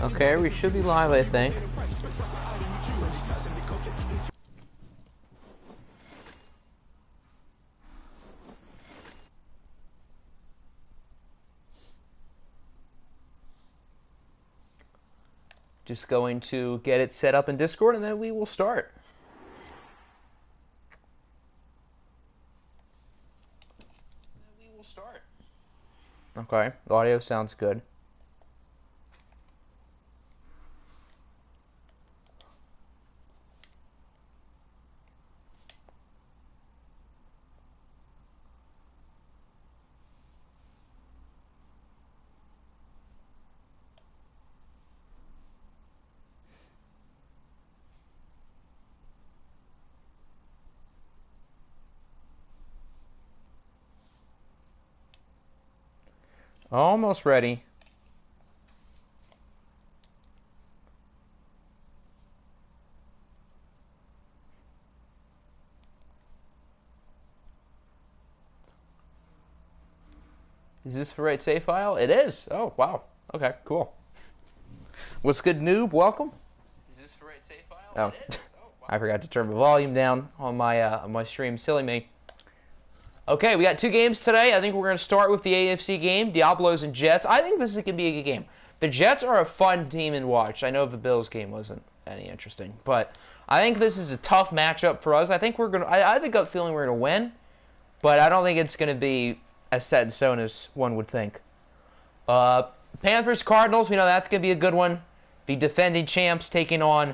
Okay, we should be live, I think. Just going to get it set up in Discord, and then we will start. Okay, the audio sounds good. Almost ready. Is this the right save file? It is. Oh, wow. Okay, cool. What's good, noob? Welcome. Is this the right save file? Oh, wow. I forgot to turn the volume down on my stream. Silly me. Okay, we got two games today. I think we're going to start with the AFC game, Diablos and Jets. I think this is going to be a good game. The Jets are a fun team to watch. I know the Bills game wasn't any interesting, but I think this is a tough matchup for us. I think we're going to. I have a gut feeling we're going to win, but I don't think it's going to be as set in stone as one would think. Panthers Cardinals. We know that's going to be a good one. The defending champs taking on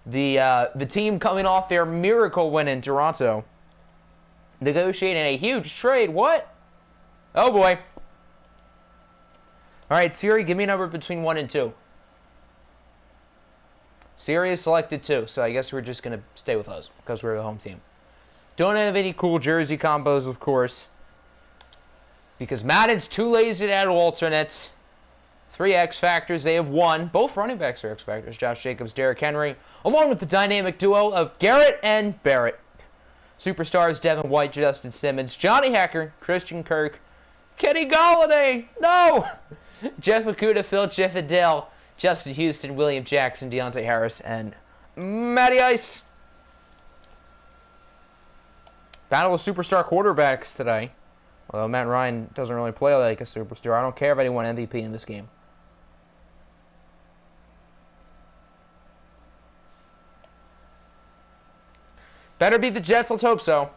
the team coming off their miracle win in Toronto. Negotiating a huge trade. What? Oh boy. Alright, Siri, give me a number between 1 and 2. Siri has selected 2, so I guess we're just going to stay with us because we're the home team. Don't have any cool jersey combos, of course, because Madden's too lazy to add alternates. 3 X Factors, they have 1. Both running backs are X Factors. Josh Jacobs, Derrick Henry, along with the dynamic duo of Garrett and Barrett. Superstars Devin White, Justin Simmons, Johnny Hekker, Christian Kirk, Kenny Golladay, no! Jeff Okudah, Phil Chippendale, Justin Houston, William Jackson, Deontay Harris, and Matty Ice. Battle of superstar quarterbacks today. Although Matt Ryan doesn't really play like a superstar. I don't care if anyone won MVP in this game. Better beat the Jets, let's hope so.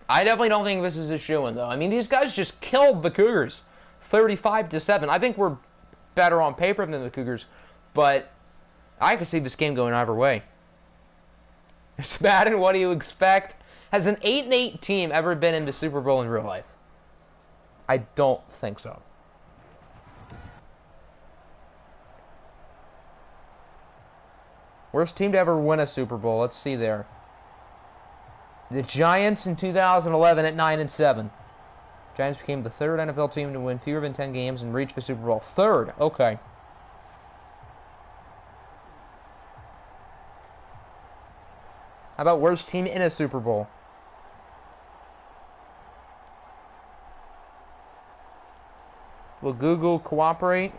I definitely don't think this is a shoo-in, though. I mean, these guys just killed the Cougars 35-7. I think we're better on paper than the Cougars, but I could see this game going either way. It's Madden, what do you expect? Has an 8-8 team ever been in the Super Bowl in real life? I don't think so. Worst team to ever win a Super Bowl, let's see there. The Giants in 2011 at 9-7. Giants became the 3rd NFL team to win fewer than 10 games and reach the Super Bowl. 3rd, okay. How about worst team in a Super Bowl? Will Google cooperate?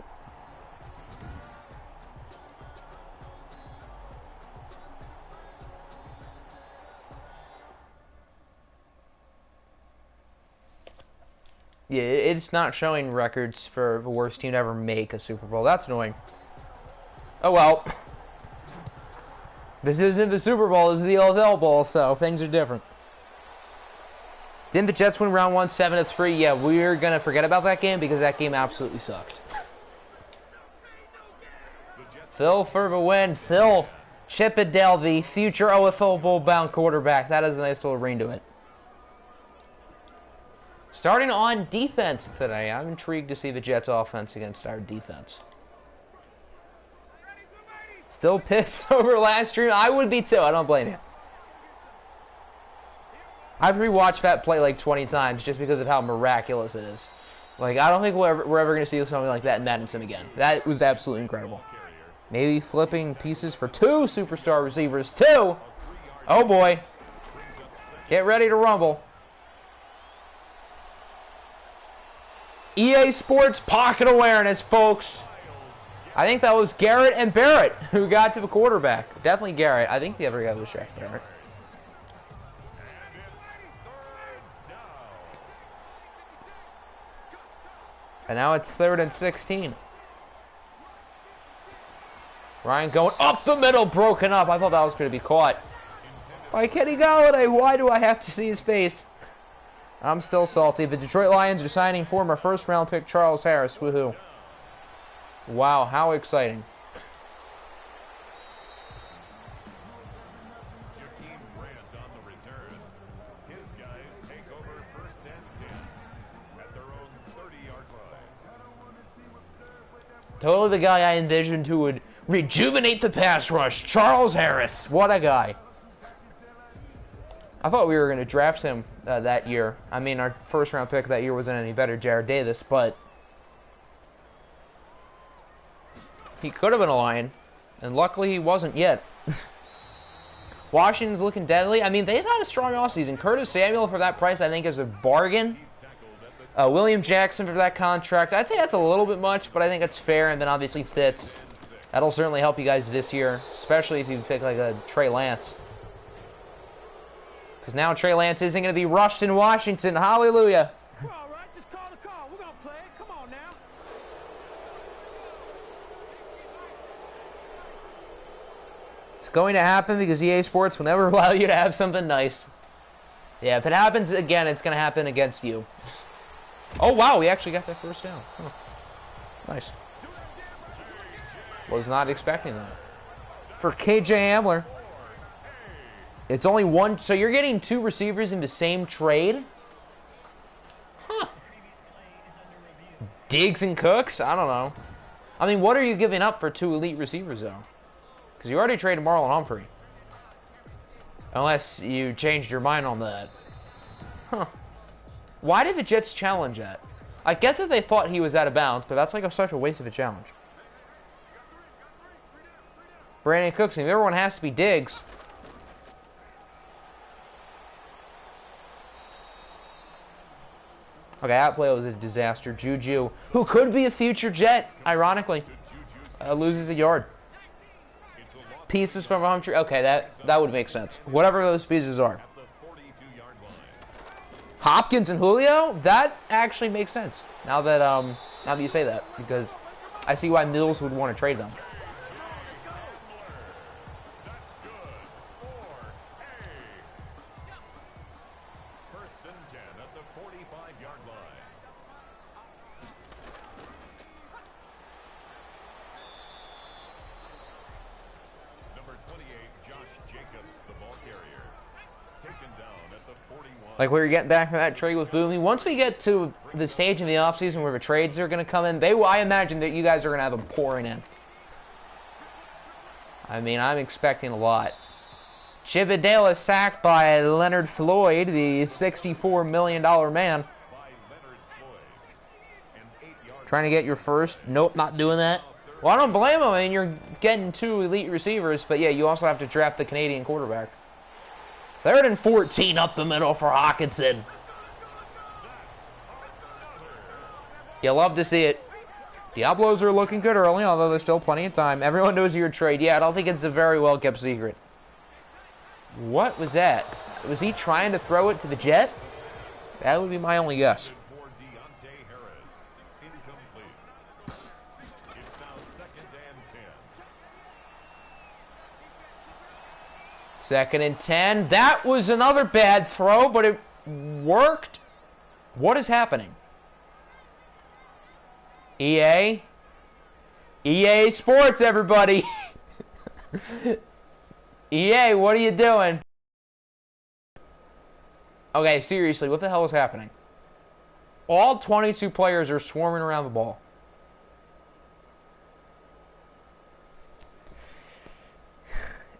Yeah, it's not showing records for the worst team to ever make a Super Bowl. That's annoying. Oh well. This isn't the Super Bowl, this is the OFL Bowl, so things are different. Didn't the Jets win round 1 7-3? Yeah, we're going to forget about that game because that game absolutely sucked. Phil for the win. Phil Chippendale, the future OFL Bowl-bound quarterback. That has a nice little ring to it. Starting on defense today, I'm intrigued to see the Jets' offense against our defense. Still pissed over last stream. I would be too. I don't blame you. I've rewatched that play like 20 times just because of how miraculous it is. Like, I don't think we're ever going to see something like that in Madden Sim again. That was absolutely incredible. Maybe flipping pieces for 2 superstar receivers. 2! Oh boy. Get ready to rumble. EA Sports pocket awareness, folks. I think that was Garrett and Barrett who got to the quarterback. Definitely Garrett. I think the other guy was Shaq Barrett. And now it's 3rd and 16. Ryan going up the middle, broken up. I thought that was going to be caught by Kenny Galladay. Why do I have to see his face? I'm still salty. The Detroit Lions are signing former first-round pick Charles Harris. Woohoo. Wow, how exciting. Totally the guy I envisioned who would rejuvenate the pass rush. Charles Harris. What a guy. I thought we were going to draft him that year. I mean, our first-round pick that year wasn't any better, Jared Davis, but he could have been a Lion, and luckily he wasn't yet. Washington's looking deadly. I mean, they've had a strong offseason. Curtis Samuel for that price, I think, is a bargain. William Jackson for that contract. I'd say that's a little bit much, but I think it's fair. And then obviously Fitz. That'll certainly help you guys this year, especially if you pick like a Trey Lance. Because now Trey Lance isn't going to be rushed in Washington. Hallelujah. We're all right. Just call the call. We're going to play it. Come on now. It's going to happen because EA Sports will never allow you to have something nice. Yeah, if it happens again, it's going to happen against you. Oh, wow, we actually got that first down. Huh. Nice. Was not expecting that. For KJ Hamler, it's only one. So you're getting 2 receivers in the same trade? Huh. Diggs and Cooks? I don't know. I mean, what are you giving up for 2 elite receivers, though? Because you already traded Marlon Humphrey. Unless you changed your mind on that. Huh. Why did the Jets challenge that? I get that they thought he was out of bounds, but that's like such a waste of a challenge. Brandon Cooks, and everyone has to be Diggs. Okay, that play was a disaster. Juju, who could be a future Jet, ironically, loses a yard. Pieces from Humphrey. Okay, that would make sense. Whatever those pieces are. Hopkins and Julio? That actually makes sense. Now that you say that, because I see why Mills would want to trade them. First and 10 at the 45-yard line. Number 28, Josh Jacobs, the ball carrier. Taken down at the 41. Like we were getting back from that trade with Boomy. Once we get to the stage in the offseason where the trades are going to come in, I imagine that you guys are going to have them pouring in. I mean, I'm expecting a lot. Chippendale is sacked by Leonard Floyd, the $64 million man. Trying to get your first. Nope, not doing that. Well, I don't blame him. I mean, you're getting 2 elite receivers, but yeah, you also have to draft the Canadian quarterback. 3rd and 14 up the middle for Hawkinson. You love to see it. Diablos are looking good early, although there's still plenty of time. Everyone knows your trade. Yeah, I don't think it's a very well-kept secret. What was that? Was he trying to throw it to the Jet? That would be my only guess. Second and 10. That was another bad throw, but it worked. What is happening? EA? EA Sports, everybody. EA, what are you doing? Okay, seriously, what the hell is happening? All 22 players are swarming around the ball.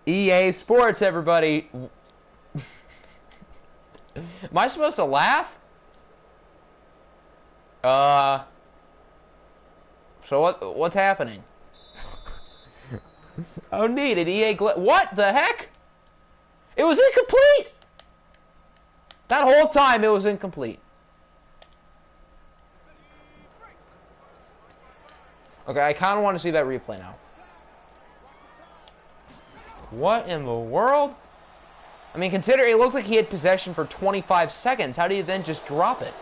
EA Sports, everybody. Am I supposed to laugh? So what's happening? Oh, neat. An EA what the heck? It was incomplete. That whole time it was incomplete. Okay, I kind of want to see that replay now. What in the world? I mean, consider it looked like he had possession for 25 seconds. How do you then just drop it?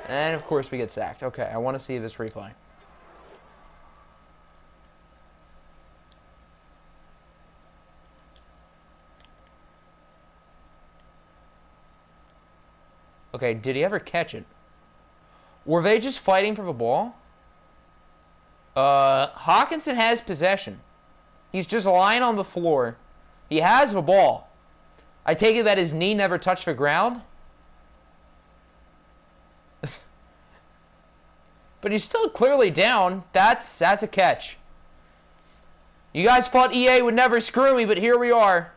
And, of course, we get sacked. Okay, I want to see this replay. Okay, did he ever catch it? Were they just fighting for the ball? Hawkinson has possession. He's just lying on the floor. He has the ball. I take it that his knee never touched the ground? But he's still clearly down. That's a catch. You guys thought EA would never screw me, but here we are.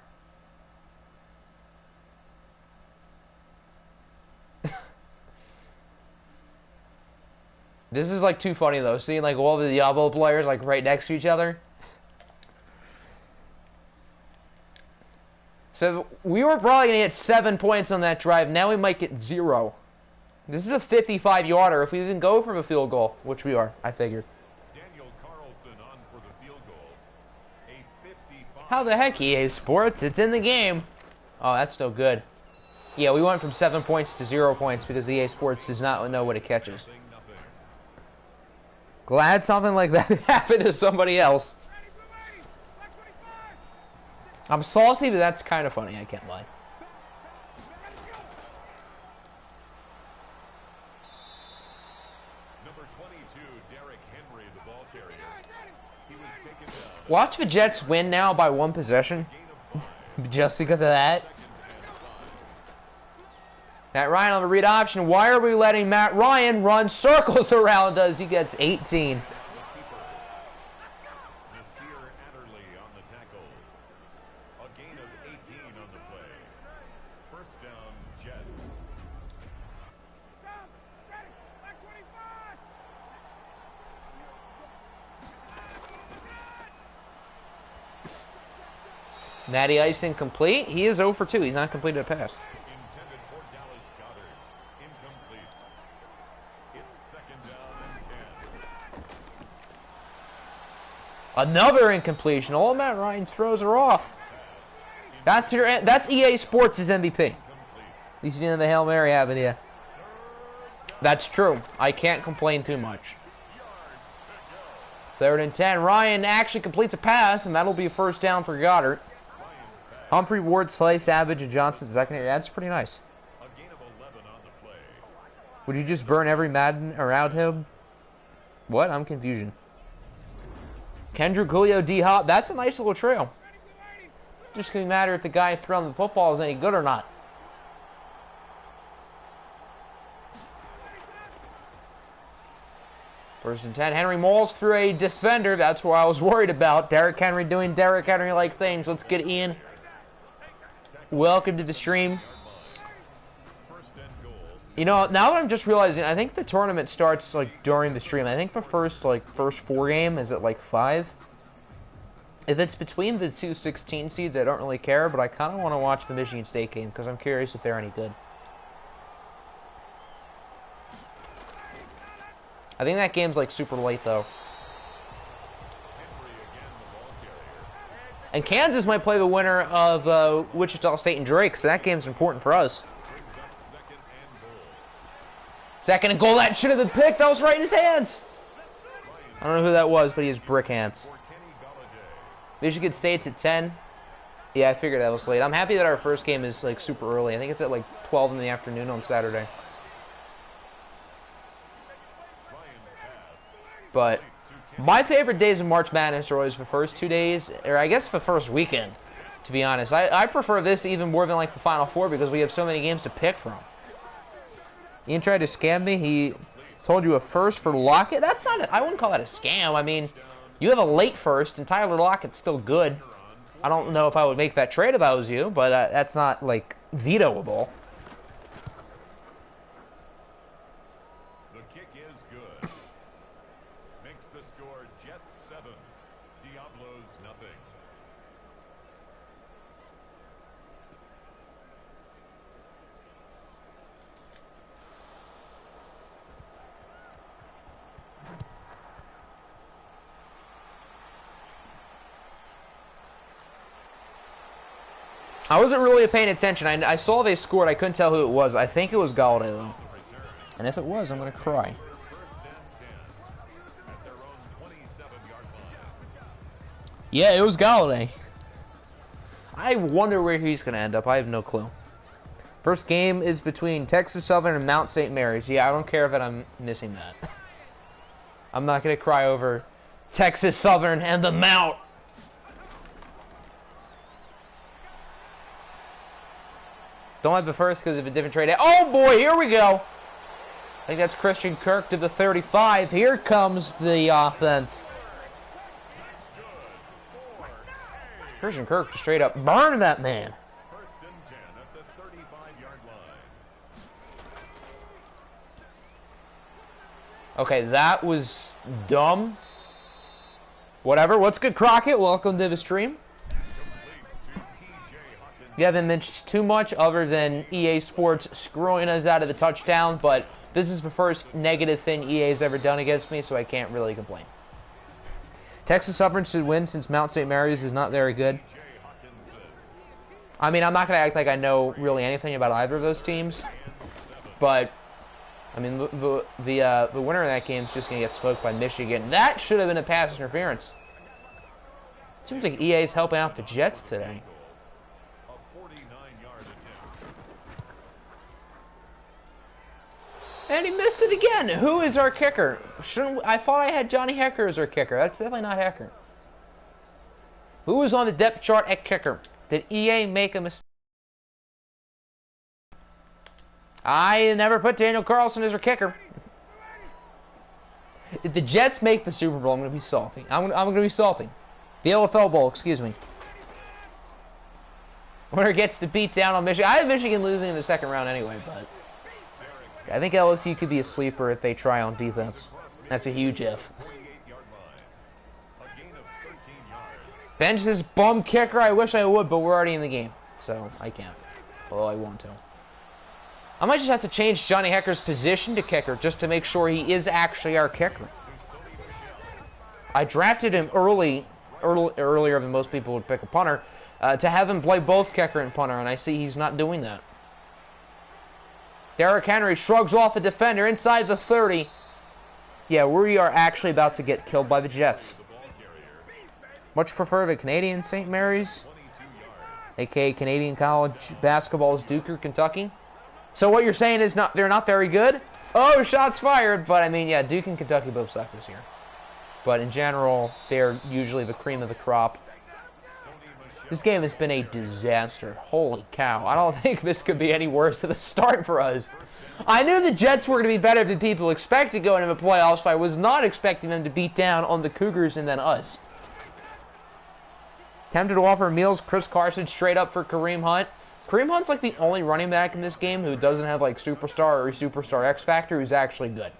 This is like too funny though, seeing like all the Diablo players like right next to each other. So we were probably gonna get 7 points on that drive. Now we might get 0. This is a 55-yarder if we didn't go for a field goal, which we are, I figured. Daniel Carlson on for the field goal. A 55. How the heck, EA Sports? It's in the game. Oh, that's still good. Yeah, we went from 7 points to 0 points because EA Sports does not know what a catch is. Glad something like that happened to somebody else. I'm salty, but that's kind of funny, I can't lie. Number 22, Derrick Henry, the ball carrier. He was taken down. Watch the Jets win now by 1 possession. Just because of that. Matt Ryan on the read option. Why are we letting Matt Ryan run circles around us? He gets 18. Natty Ice incomplete. He is 0 for 2. He's not completed a pass. Intended for Dallas Goedert. Incomplete. It's second down and 10. Another incompletion. All Matt Ryan's throws are off. That's EA Sports' MVP. At least you didn't have the Hail Mary, haven't you? That's true. I can't complain too much. 3rd and 10. Ryan actually completes a pass, and that'll be a first down for Goddard. Humphrey, Ward, Slay, Savage, and Johnson secondary. That's pretty nice. A gain of 11 on the play. Would you just burn every Madden around him? What? I'm confusion. Kendrick, Julio, D-Hop. That's a nice little trail. Just gonna matter if the guy throwing the football is any good or not. First and 10. Henry mauls through a defender. That's what I was worried about. Derrick Henry doing Derrick Henry-like things. Let's get Ian. Welcome to the stream. You know, now that I'm just realizing, I think the tournament starts like during the stream. I think the first 4 game is at like 5. If it's between the 2 16 seeds, I don't really care, but I kind of want to watch the Michigan State game because I'm curious if they're any good. I think that game's like super late though. And Kansas might play the winner of Wichita State and Drake, so that game's important for us. Second and goal, that should have been picked. That was right in his hands. I don't know who that was, but he has brick hands. Michigan State's at 10. Yeah, I figured that was late. I'm happy that our first game is like super early. I think it's at like 12 in the afternoon on Saturday. But my favorite days of March Madness are always the first 2 days, or I guess the first weekend, to be honest. I prefer this even more than like the Final Four because we have so many games to pick from. Ian tried to scam me. He told you a first for Lockett. That's not I wouldn't call that a scam. I mean, you have a late first, and Tyler Lockett's still good. I don't know if I would make that trade if I was you, but that's not, like, vetoable. The kick is good. Makes the score Jets 7, Diablos nothing. I wasn't really paying attention. I saw they scored. I couldn't tell who it was. I think it was Galladay, though. And if it was, I'm going to cry. Yeah, it was Galladay. I wonder where he's going to end up. I have no clue. First game is between Texas Southern and Mount St. Mary's. Yeah, I don't care that I'm missing that. I'm not going to cry over Texas Southern and the Mount. Don't have the first because of a different trade. Oh boy, here we go. I think that's Christian Kirk to the 35. Here comes the offense. Christian Kirk just straight up burned that man. First and 10 at the 35-yard line. Okay, that was dumb. Whatever. What's good, Crockett? Welcome to the stream. You haven't mentioned too much other than EA Sports screwing us out of the touchdown, but this is the first negative thing EA's ever done against me, so I can't really complain. Texas Southern should win since Mount St. Mary's is not very good. I mean, I'm not going to act like I know really anything about either of those teams, but I mean, the winner of that game is just going to get smoked by Michigan. That should have been a pass interference. Seems like EA's helping out the Jets today. And he missed it again. Who is our kicker? I thought I had Johnny Hecker as our kicker. That's definitely not Hecker. Who is on the depth chart at kicker? Did EA make a mistake? I never put Daniel Carlson as our kicker. If the Jets make the Super Bowl, I'm going to be salty. I'm going to be salty. The OFL Bowl, excuse me. Winner gets to beat down on Michigan. I have Michigan losing in the second round anyway, but I think LSU could be a sleeper if they try on defense. That's a huge if. Bench this bum kicker. I wish I would, but we're already in the game, so I can't. Although I want to. I might just have to change Johnny Hecker's position to kicker just to make sure he is actually our kicker. I drafted him earlier than most people would pick a punter, to have him play both kicker and punter, and I see he's not doing that. Derrick Henry shrugs off a defender inside the 30. Yeah, we are actually about to get killed by the Jets. Much prefer the Canadian St. Mary's, aka Canadian College Basketball's Duke or Kentucky. So what you're saying is they're not very good? Oh, shots fired! But I mean, yeah, Duke and Kentucky both suck this year. But in general, they're usually the cream of the crop. This game has been a disaster. Holy cow. I don't think this could be any worse of a start for us. I knew the Jets were going to be better than people expected going into the playoffs, but I was not expecting them to beat down on the Cougars and then us. Tempted to offer Meals, Chris Carson straight up for Kareem Hunt. Kareem Hunt's like the only running back in this game who doesn't have like superstar or superstar X Factor who's actually good.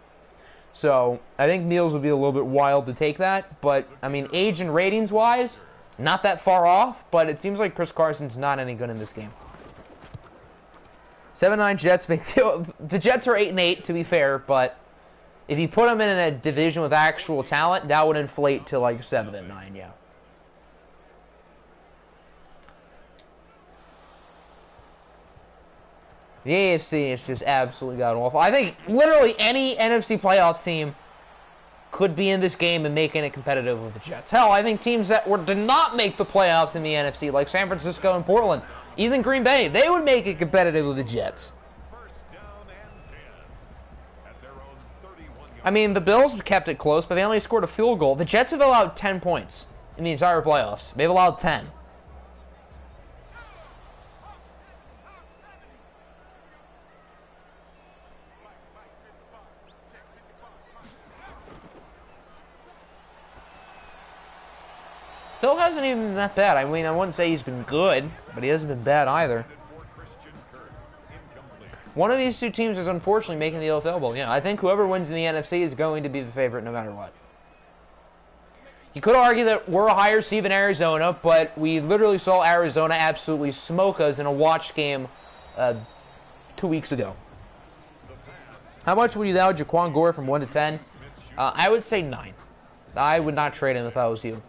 So I think Meals would be a little bit wild to take that, but I mean age and ratings wise, not that far off, but it seems like Chris Carson's not any good in this game. 7-9 Jets. The Jets are 8-8 to be fair, but if you put them in a division with actual talent, that would inflate to like 7-9, yeah. The AFC is just absolutely god-awful. I think literally any NFC playoff team could be in this game and making it competitive with the Jets. Hell, I think teams that did not make the playoffs in the NFC, like San Francisco and Portland, even Green Bay, they would make it competitive with the Jets. I mean, the Bills kept it close, but they only scored a field goal. The Jets have allowed 10 points in the entire playoffs. They've allowed 10. Phil hasn't even been that bad. I mean, I wouldn't say he's been good, but he hasn't been bad either. One of these two teams is unfortunately making the OFL Bowl. Yeah, I think whoever wins in the NFC is going to be the favorite no matter what. You could argue that we're a higher seed than Arizona, but we literally saw Arizona absolutely smoke us in a watch game 2 weeks ago. How much would you allow Jaquan Gore from 1 to 10? I would say 9. I would not trade him if I was you.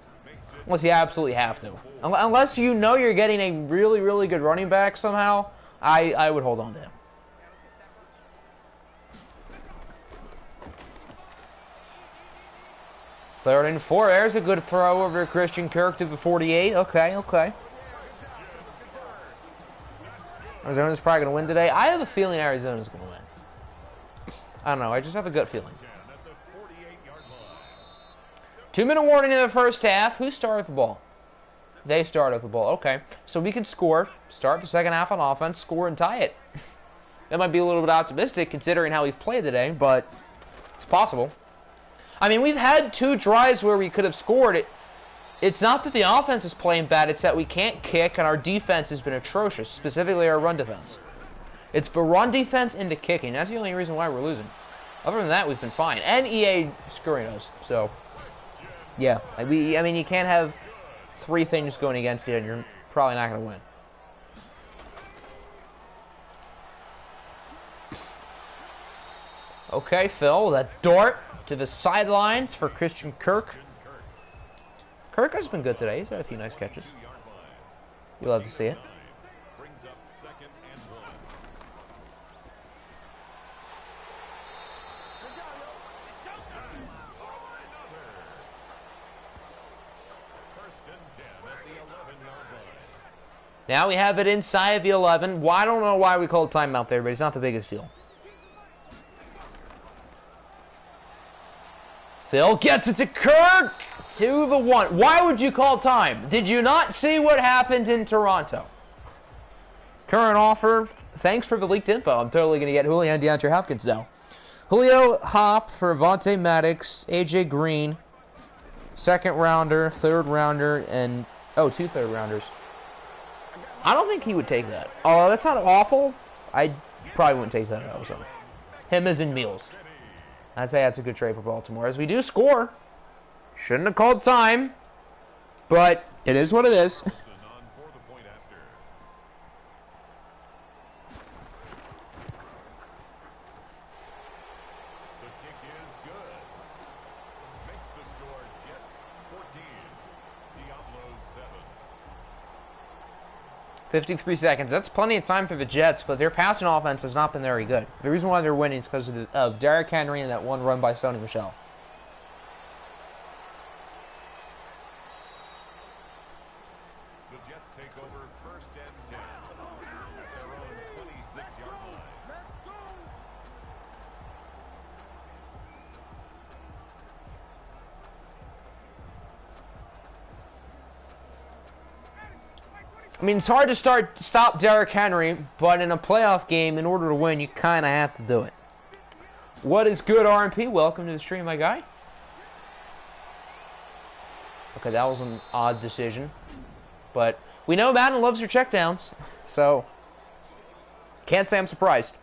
Unless you absolutely have to. Unless you know you're getting a really, really good running back somehow, I would hold on to him. Third and 4. There's a good throw over Christian Kirk to the 48. Okay. Arizona's probably going to win today. I have a feeling Arizona's going to win. I don't know. I just have a gut feeling. 2-minute warning in the first half. Who started the ball? They started the ball. Okay. So we can score, start the second half on offense, score, and tie it. That might be a little bit optimistic considering how we've played today, but it's possible. I mean, we've had 2 drives where we could have scored. It's not that the offense is playing bad. It's that we can't kick, and our defense has been atrocious, specifically our run defense. It's the run defense into kicking. That's the only reason why we're losing. Other than that, we've been fine. And EA screwing us, so... Yeah, I mean, you can't have 3 things going against you, and you're probably not going to win. Okay, Phil, that dart to the sidelines for Christian Kirk. Kirk has been good today. He's had a few nice catches. You'll love to see it. 11-yard line. Now we have it inside the 11. Well, I don't know why we called timeout there, but it's not the biggest deal. Phil gets it to Kirk to the 1. Why would you call time? Did you not see what happened in Toronto? Current offer. Thanks for the leaked info. I'm totally going to get Julio and DeAndre Hopkins now. Julio Hop for Avonte Maddox, AJ Green, 2nd rounder, 3rd rounder, and 2 3rd rounders. I don't think he would take that. Oh, that's not awful. I probably wouldn't take that also. Him as in meals. I'd say that's a good trade for Baltimore. As we do score. Shouldn't have called time. But it is what it is. The kick is good. Makes the score Jets 14, Diablos 7. 53 seconds. That's plenty of time for the Jets, but their passing offense has not been very good. The reason why they're winning is because of Derrick Henry and that one run by Sony Michel. The Jets take over 1st and 10 at their own 26-yard line. I mean, it's hard to stop Derrick Henry, but in a playoff game, in order to win, you kind of have to do it. What is good, RMP? Welcome to the stream, my guy. Okay, that was an odd decision. But we know Madden loves her checkdowns, so can't say I'm surprised.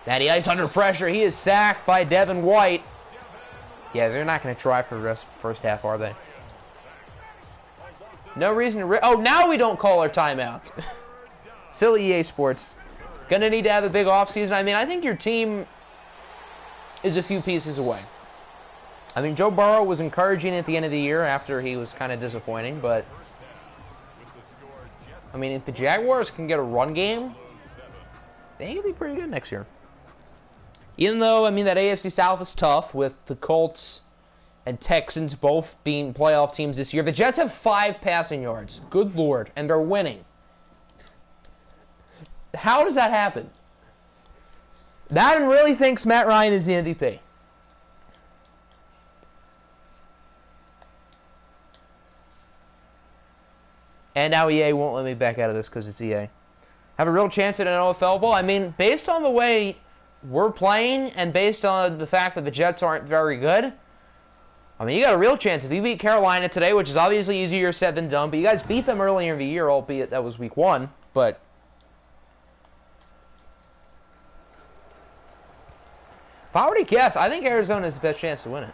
Matty Ice under pressure. He is sacked by Devin White. Yeah, they're not going to try for the rest of the first half, are they? No reason to... Oh, now we don't call our timeout. Silly EA Sports. Going to need to have a big offseason. I mean, I think your team is a few pieces away. I mean, Joe Burrow was encouraging at the end of the year after he was kind of disappointing, but... I mean, if the Jaguars can get a run game, they can be pretty good next year. Even though, I mean, that AFC South is tough with the Colts and Texans both being playoff teams this year. The Jets have 5 passing yards. Good Lord. And they're winning. How does that happen? Madden really thinks Matt Ryan is the MVP. And now EA won't let me back out of this because it's EA. Have a real chance at an OFL bowl? I mean, based on the way we're playing and based on the fact that the Jets aren't very good, I mean, you got a real chance. If you beat Carolina today, which is obviously easier said than done, but you guys beat them earlier in the year, albeit that was week 1, but... If I were to guess, I think Arizona has the best chance to win it.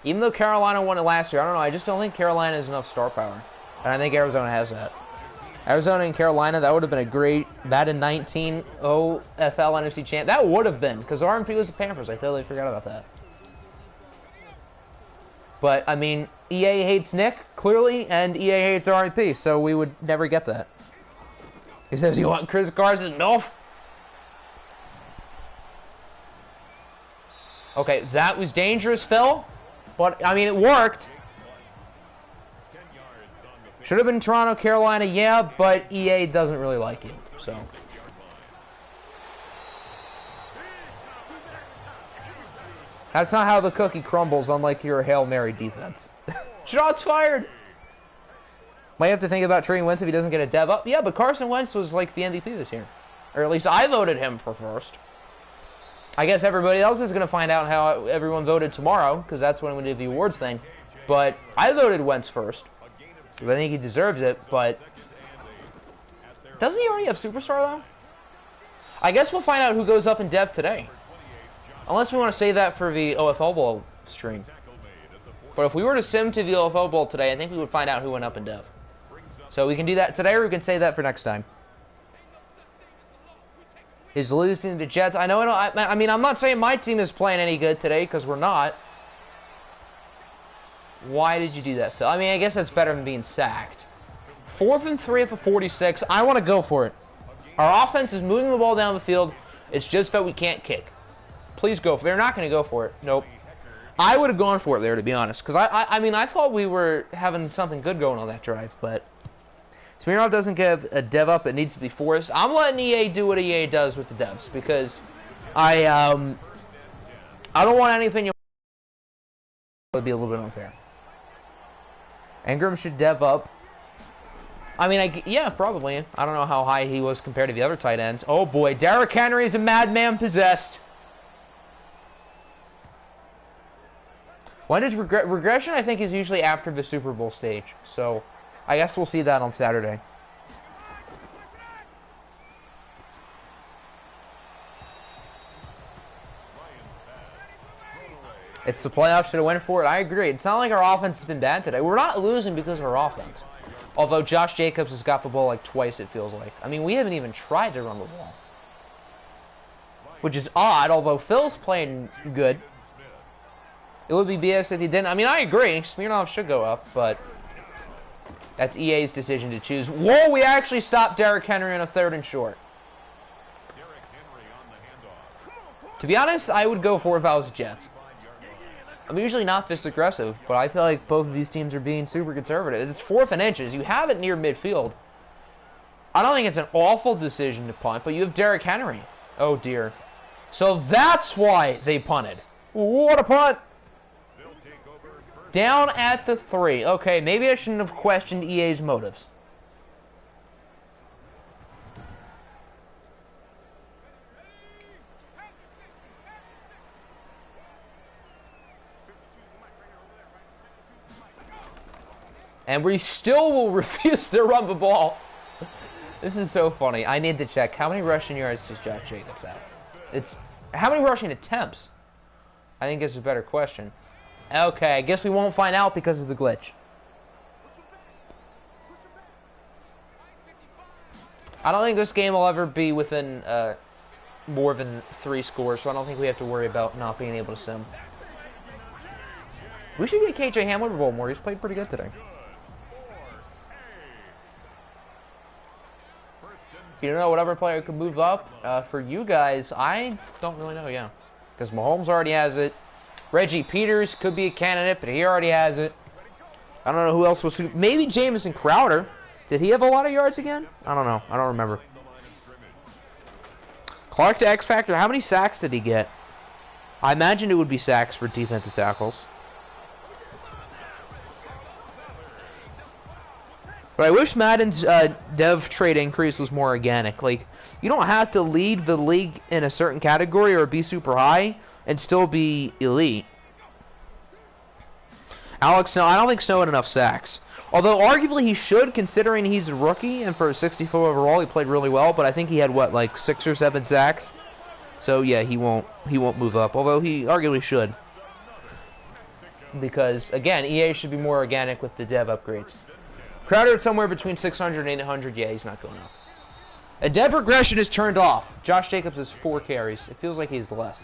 Even though Carolina won it last year, I don't know, I just don't think Carolina has enough star power. And I think Arizona has that. Arizona and Carolina, that would have been a great Madden 19 OFL NFC champ. That would have been, because RMP was the Panthers. I totally forgot about that. But, I mean, EA hates Nick, clearly, and EA hates RMP, so we would never get that. He says you want Chris Carson? No. Okay, that was dangerous, Phil. But, I mean, it worked. Should have been Toronto, Carolina, yeah, but EA doesn't really like you, so. That's not how the cookie crumbles, unlike your Hail Mary defense. Shots fired! Might have to think about trading Wentz if he doesn't get a dev up. Yeah, but Carson Wentz was like the MVP this year. Or at least I voted him for first. I guess everybody else is going to find out how everyone voted tomorrow, because that's when we do the awards thing. But I voted Wentz first. I think he deserves it, but... Doesn't he already have Superstar, though? I guess we'll find out who goes up in dev today. Unless we want to save that for the OFL Bowl stream. But if we were to sim to the OFL Bowl today, I think we would find out who went up in dev. So we can do that today, or we can save that for next time. Is losing to the Jets. I know. I mean, I'm not saying my team is playing any good today, because we're not. Why did you do that, Phil? I mean, I guess that's better than being sacked. 4th and 3 at the 46. I want to go for it. Our offense is moving the ball down the field. It's just that we can't kick. Please go. They're not going to go for it. Nope. I would have gone for it there, to be honest. Because, I mean, I thought we were having something good going on that drive, but... Smirnoff doesn't get a dev up. It needs to be forced. I'm letting EA do what EA does with the devs, because I don't want anything you... It would be a little bit unfair. Ingram should dev up. I mean, yeah, probably. I don't know how high he was compared to the other tight ends. Oh, boy. Derrick Henry is a madman possessed. When is regression? I think is usually after the Super Bowl stage. So, I guess we'll see that on Saturday. It's the playoffs, should have went for it. I agree. It's not like our offense has been bad today. We're not losing because of our offense. Although Josh Jacobs has got the ball like twice, it feels like. I mean, we haven't even tried to run the ball. Which is odd, although Phil's playing good. It would be BS if he didn't. I mean, I agree. Smirnoff should go up, but that's EA's decision to choose. Whoa, we actually stopped Derrick Henry on a 3rd and short. To be honest, I would go for it if I was the Jets. I'm usually not this aggressive, but I feel like both of these teams are being super conservative. It's 4th and inches. You have it near midfield. I don't think it's an awful decision to punt, but you have Derrick Henry. Oh, dear. So that's why they punted. What a punt! Down at the 3. Okay, maybe I shouldn't have questioned EA's motives. And we still will refuse to run the ball. This is so funny. I need to check. How many rushing yards does Josh Jacobs have? It's how many rushing attempts? I think is a better question. Okay, I guess we won't find out because of the glitch. I don't think this game will ever be within more than 3 scores, so I don't think we have to worry about not being able to sim. We should get KJ Hamler a little more. He's played pretty good today. You know, whatever player could move up. For you guys, I don't really know, yeah. Because Mahomes already has it. Reggie Peters could be a candidate, but he already has it. I don't know who else was. Maybe Jamison Crowder. Did he have a lot of yards again? I don't know. I don't remember. Clark to X Factor. How many sacks did he get? I imagine it would be sacks for defensive tackles. But I wish Madden's dev trade increase was more organic. Like, you don't have to lead the league in a certain category or be super high and still be elite. Alex Snow, I don't think Snow had enough sacks. Although, arguably, he should, considering he's a rookie, and for a 64 overall, he played really well, but I think he had, what, like 6 or 7 sacks? So, yeah, he won't move up, although he arguably should. Because, again, EA should be more organic with the dev upgrades. Crowder at somewhere between 600 and 800. Yeah, he's not going up. A dev regression is turned off. Josh Jacobs has 4 carries. It feels like he's less.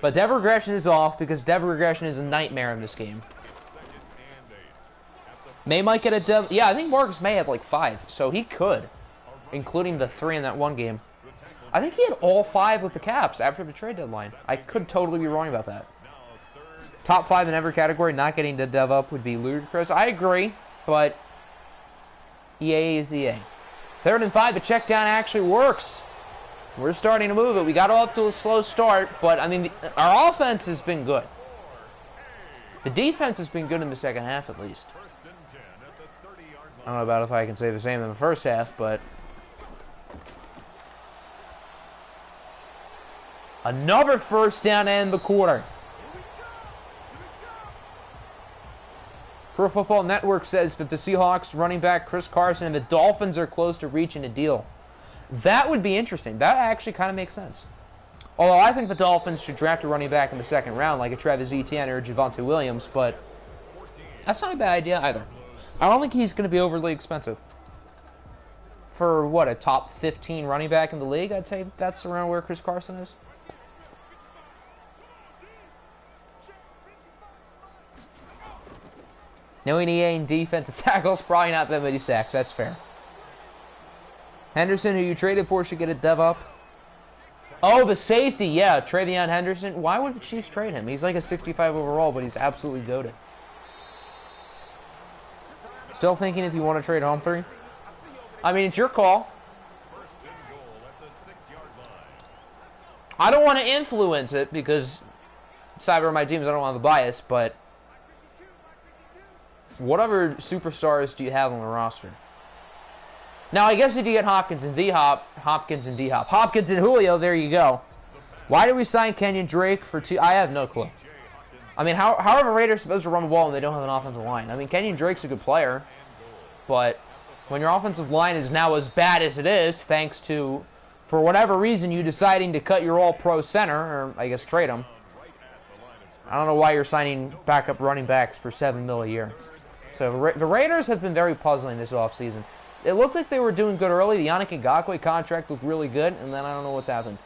But dev regression is off because dev regression is a nightmare in this game. May might get a dev. Yeah, I think Marcus May had like 5, so he could, including the 3 in that one game. I think he had all 5 with the Caps after the trade deadline. I could totally be wrong about that. Top 5 in every category, not getting the dev up would be ludicrous. I agree, but EA is EA. 3rd and 5, the check down actually works. We're starting to move it. We got off to a slow start, but I mean, our offense has been good. The defense has been good in the second half, at least. I don't know about if I can say the same in the first half, but another first down to end the quarter. Pro Football Network says that the Seahawks running back Chris Carson and the Dolphins are close to reaching a deal. That would be interesting. That actually kind of makes sense. Although I think the Dolphins should draft a running back in the 2nd round, like a Travis Etienne or Javonte Williams, but that's not a bad idea either. I don't think he's going to be overly expensive. For, what, a top 15 running back in the league? I'd say that's around where Chris Carson is. Knowing EA in defensive tackles, probably not that many sacks. That's fair. Henderson, who you traded for, should get a dev up. Oh, the safety, yeah, Travion Henderson. Why would the Chiefs trade him? He's like a 65 overall, but he's absolutely goated. Still thinking if you want to trade Humphrey? I mean, it's your call. I don't want to influence it because Cyber my teams, I don't want the bias, but what other superstars do you have on the roster? Now, I guess if you get Hopkins and Julio, there you go. Why did we sign Kenyon Drake for 2? I have no clue. I mean, how are the Raiders supposed to run the ball when they don't have an offensive line? I mean, Kenyon Drake's a good player, but when your offensive line is now as bad as it is, thanks to, for whatever reason, you deciding to cut your all-pro center, or I guess trade him, I don't know why you're signing backup running backs for $7 million a year. So the Raiders have been very puzzling this offseason. It looked like they were doing good early. The Yannick Ngakoue contract looked really good, and then I don't know what's happened.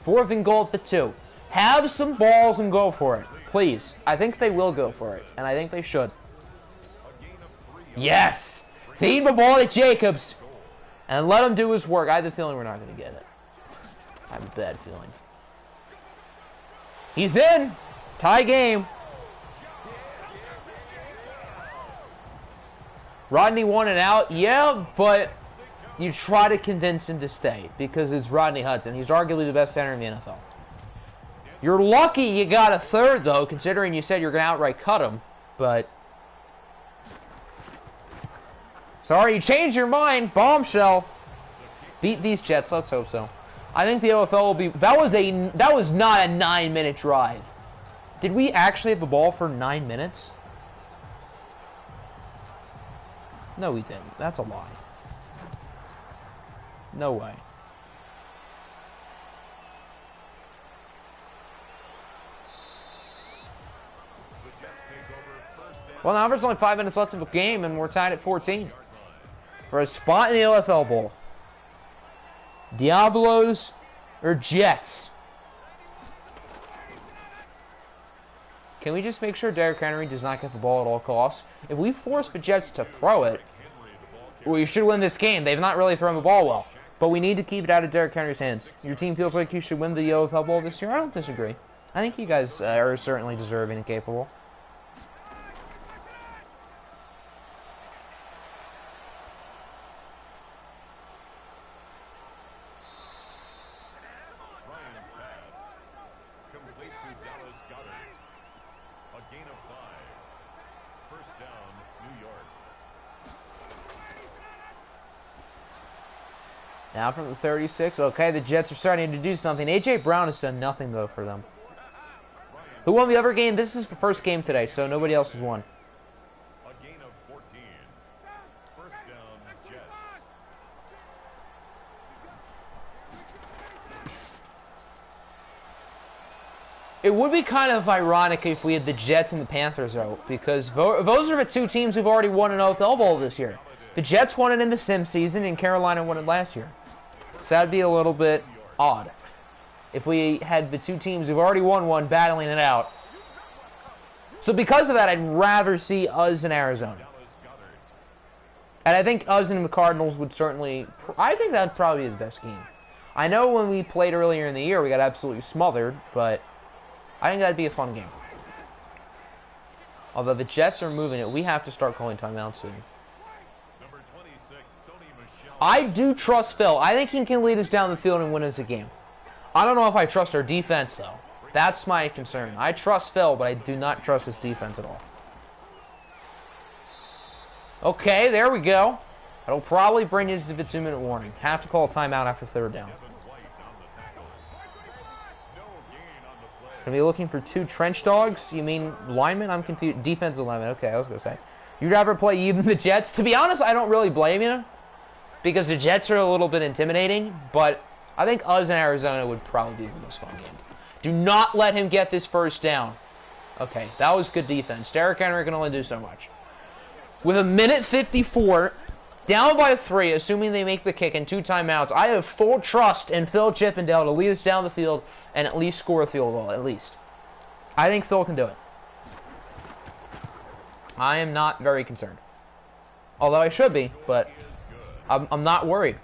4th and goal at the 2. Have some balls and go for it, please. I think they will go for it, and I think they should. Yes! Feed the ball to Jacobs, and let him do his work. I have the feeling we're not going to get it. I have a bad feeling. He's in! Tie game. Rodney 1 and out, yeah, but you try to convince him to stay because it's Rodney Hudson. He's arguably the best center in the NFL. You're lucky you got a 3rd, though, considering you said you're going to outright cut him, but sorry, you changed your mind. Bombshell. Beat these Jets. Let's hope so. I think the OFL will be. That was not a 9-minute drive. Did we actually have the ball for 9 minutes? No, we didn't. That's a lie. No way. Well, now there's only 5 minutes left of the game, and we're tied at 14 for a spot in the OFL Bowl. Diablos or Jets? Can we just make sure Derrick Henry does not get the ball at all costs? If we force the Jets to throw it, we should win this game. They've not really thrown the ball well, but we need to keep it out of Derrick Henry's hands. Your team feels like you should win the OFL Bowl this year? I don't disagree. I think you guys are certainly deserving and capable. Now from the 36. Okay, the Jets are starting to do something. A.J. Brown has done nothing, though, for them. Who won the other game? This is the first game today, so nobody else has won. A gain of 14. First down, Jets. It would be kind of ironic if we had the Jets and the Panthers out, because those are the two teams who've already won an OFL Bowl this year. The Jets won it in the sim season, and Carolina won it last year. So that'd be a little bit odd if we had the two teams who've already won one battling it out. So because of that, I'd rather see us in Arizona. And I think us and the Cardinals would certainly... I think that'd probably be the best game. I know when we played earlier in the year, we got absolutely smothered, but I think that'd be a fun game. Although the Jets are moving it, we have to start calling timeouts soon. I do trust Phil. I think he can lead us down the field and win us a game. I don't know if I trust our defense, though. That's my concern. I trust Phil, but I do not trust his defense at all. Okay, there we go. It'll probably bring us to the 2-minute warning. Have to call a timeout after third down. Gonna be looking for 2 trench dogs? You mean linemen? I'm confused. Defensive linemen. Okay, I was gonna say. You'd rather play even the Jets? To be honest, I don't really blame you, because the Jets are a little bit intimidating, but I think us in Arizona would probably be the most fun game. Do not let him get this first down. Okay, that was good defense. Derrick Henry can only do so much. With 1:54, down by 3, assuming they make the kick in 2 timeouts, I have full trust in Phil Chippendale to lead us down the field and at least score a field goal, at least. I think Phil can do it. I am not very concerned. Although I should be, but I'm not worried.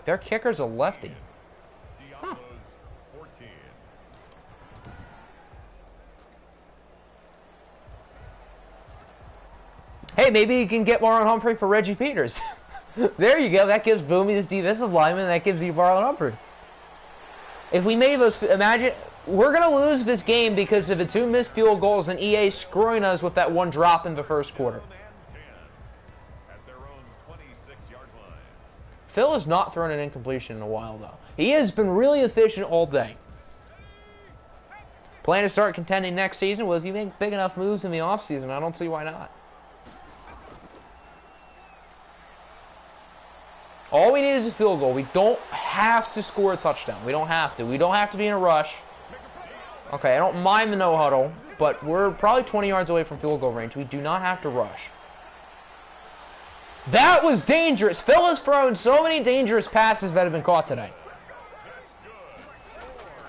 Their kicker's a lefty. Huh. Hey, maybe you can get Marlon Humphrey for Reggie Peters. There you go. That gives Boomy this defensive lineman. That gives you Marlon Humphrey. If we made those, imagine we're gonna lose this game because of the 2 missed field goals and EA screwing us with that 1 drop in the first quarter. Phil has not thrown an incompletion in a while, though. He has been really efficient all day. Plan to start contending next season? Well, if you make big enough moves in the offseason, I don't see why not. All we need is a field goal. We don't have to score a touchdown. We don't have to. We don't have to be in a rush. Okay, I don't mind the no huddle, but we're probably 20 yards away from field goal range. We do not have to rush. That was dangerous. Phil has thrown so many dangerous passes that have been caught today.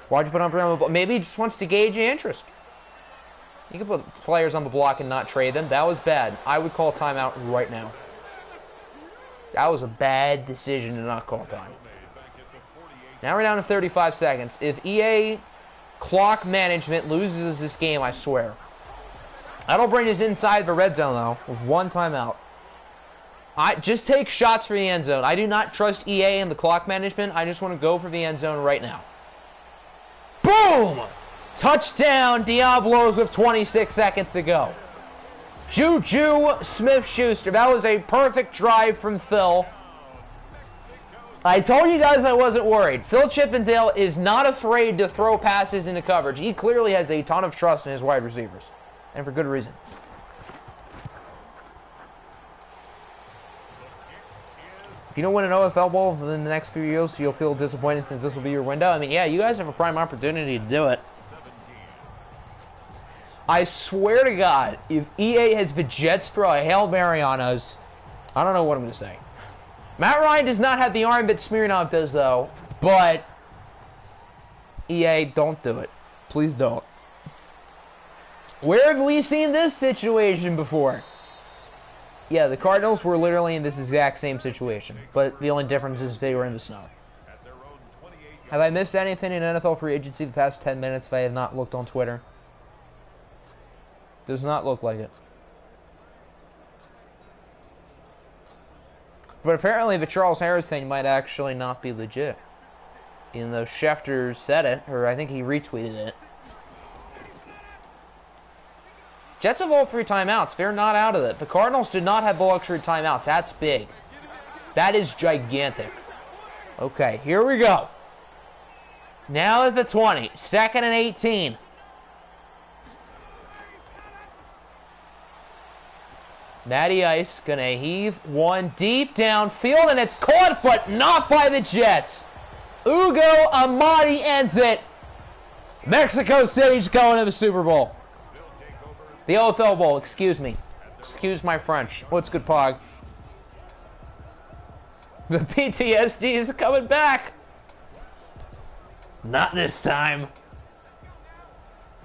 Why'd you put Humphrey on the block? Maybe he just wants to gauge your interest. You can put players on the block and not trade them. That was bad. I would call timeout right now. That was a bad decision to not call time. Now we're down to 35 seconds. If EA clock management loses this game, I swear. That'll bring us inside the red zone, though, with 1 timeout. Just take shots for the end zone. I do not trust EA and the clock management. I just want to go for the end zone right now. Boom! Touchdown, Diablos with 26 seconds to go. Juju Smith-Schuster. That was a perfect drive from Phil. I told you guys I wasn't worried. Phil Chippendale is not afraid to throw passes into coverage. He clearly has a ton of trust in his wide receivers. And for good reason. If you don't win an OFL Bowl within the next few years, you'll feel disappointed since this will be your window. I mean, yeah, you guys have a prime opportunity to do it. I swear to God, if EA has the Jets throw a Hail Mary on us, I don't know what I'm going to say. Matt Ryan does not have the arm that Smirnoff does, though, but EA, don't do it. Please don't. Where have we seen this situation before? Yeah, the Cardinals were literally in this exact same situation, but the only difference is they were in the snow. Have I missed anything in NFL free agency the past 10 minutes if I have not looked on Twitter? Does not look like it. But apparently the Charles Harris thing might actually not be legit. Even though Schefter said it, or I think he retweeted it. Jets have all 3 timeouts. They're not out of it. The Cardinals do not have the luxury of timeouts. That's big. That is gigantic. Okay, here we go. Now at the 20. 2nd and 18. Matty Ice gonna heave one deep downfield, and it's caught, but not by the Jets. Ugo Amadi ends it. Mexico City's going to the Super Bowl. The OFL Bowl, excuse me. Excuse my French. What's good, Pog? The PTSD is coming back. Not this time.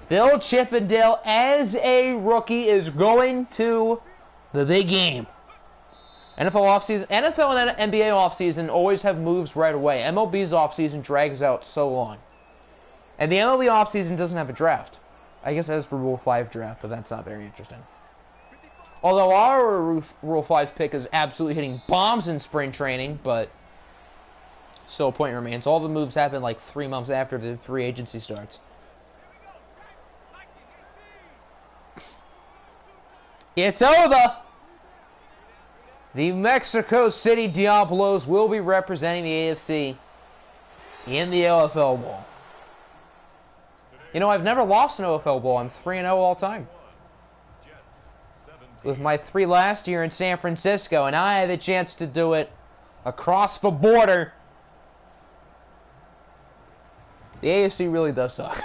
Phil Chippendale, as a rookie, is going to the big game. NFL and NBA offseason always have moves right away. MLB's offseason drags out so long. And the MLB offseason doesn't have a draft. I guess it has for Rule 5 draft, but that's not very interesting. Although our Rule 5 pick is absolutely hitting bombs in spring training, but still, point remains. All the moves happen like 3 months after the free agency starts. It's over! The Mexico City Diablos will be representing the AFC in the OFL Bowl. You know, I've never lost an OFL Bowl. I'm 3-0 all time. With my 3 last year in San Francisco, and I had the chance to do it across the border. The AFC really does suck.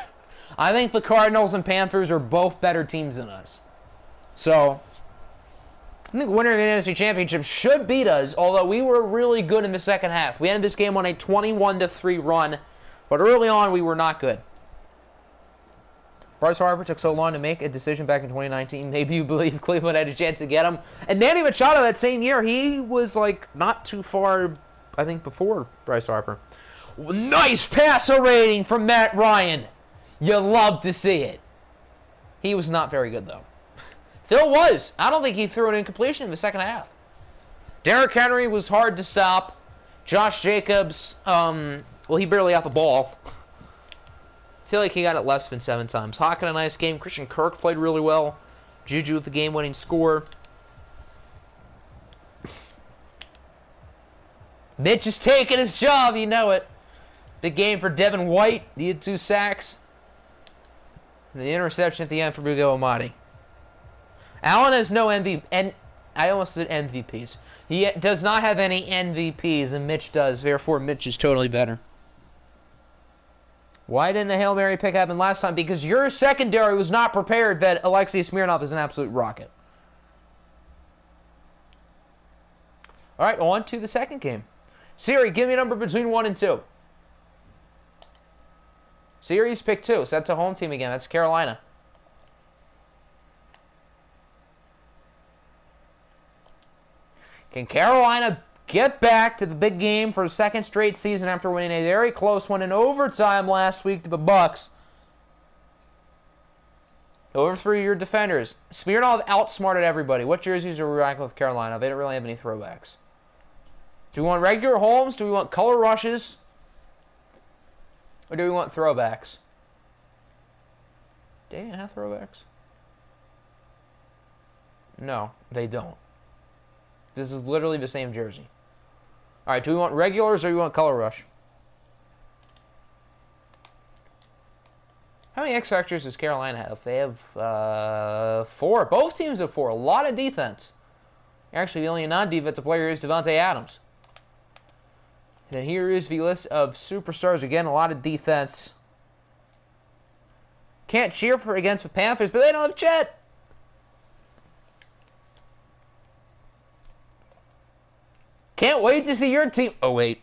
I think the Cardinals and Panthers are both better teams than us. So, I think the winner of the NFC Championship should beat us, although we were really good in the second half. We ended this game on a 21-3 run, but early on we were not good. Bryce Harper took so long to make a decision back in 2019. Maybe you believe Cleveland had a chance to get him. And Manny Machado that same year, he was like not too far, I think, before Bryce Harper. Nice passer rating from Matt Ryan. You love to see it. He was not very good, though. Phil was. I don't think he threw an incompletion in the second half. Derrick Henry was hard to stop. Josh Jacobs, well, he barely got the ball. I feel like he got it less than 7 times. Hawk had a nice game. Christian Kirk played really well. Juju with the game-winning score. Mitch is taking his job, you know it. Big game for Devin White. He had 2 sacks. And the interception at the end for Bugo Amati. Allen has no MVP, and I almost said MVPs. He does not have any MVPs, and Mitch does. Therefore, Mitch is totally better. Why didn't the Hail Mary pick happen last time? Because your secondary was not prepared that Alexei Smirnov is an absolute rocket. All right, on to the second game. Siri, give me a number between 1 and 2. Siri's pick 2, so that's a home team again. That's Carolina. Can Carolina get back to the big game for a second straight season after winning a very close one in overtime last week to the Bucks? Overthrew your defenders. Smirnov outsmarted everybody. What jerseys are we rocking with Carolina? They don't really have any throwbacks. Do we want regular Holmes? Do we want color rushes? Or do we want throwbacks? Do they have throwbacks? No, they don't. This is literally the same jersey. Alright, do we want regulars or do we want color rush? How many X Factors does Carolina have? They have 4. Both teams have 4. A lot of defense. Actually, the only non-defensive player is Devontae Adams. And then here is the list of superstars. Again, a lot of defense. Can't cheer for against the Panthers, but they don't have Chet. Can't wait to see your team. Oh, wait.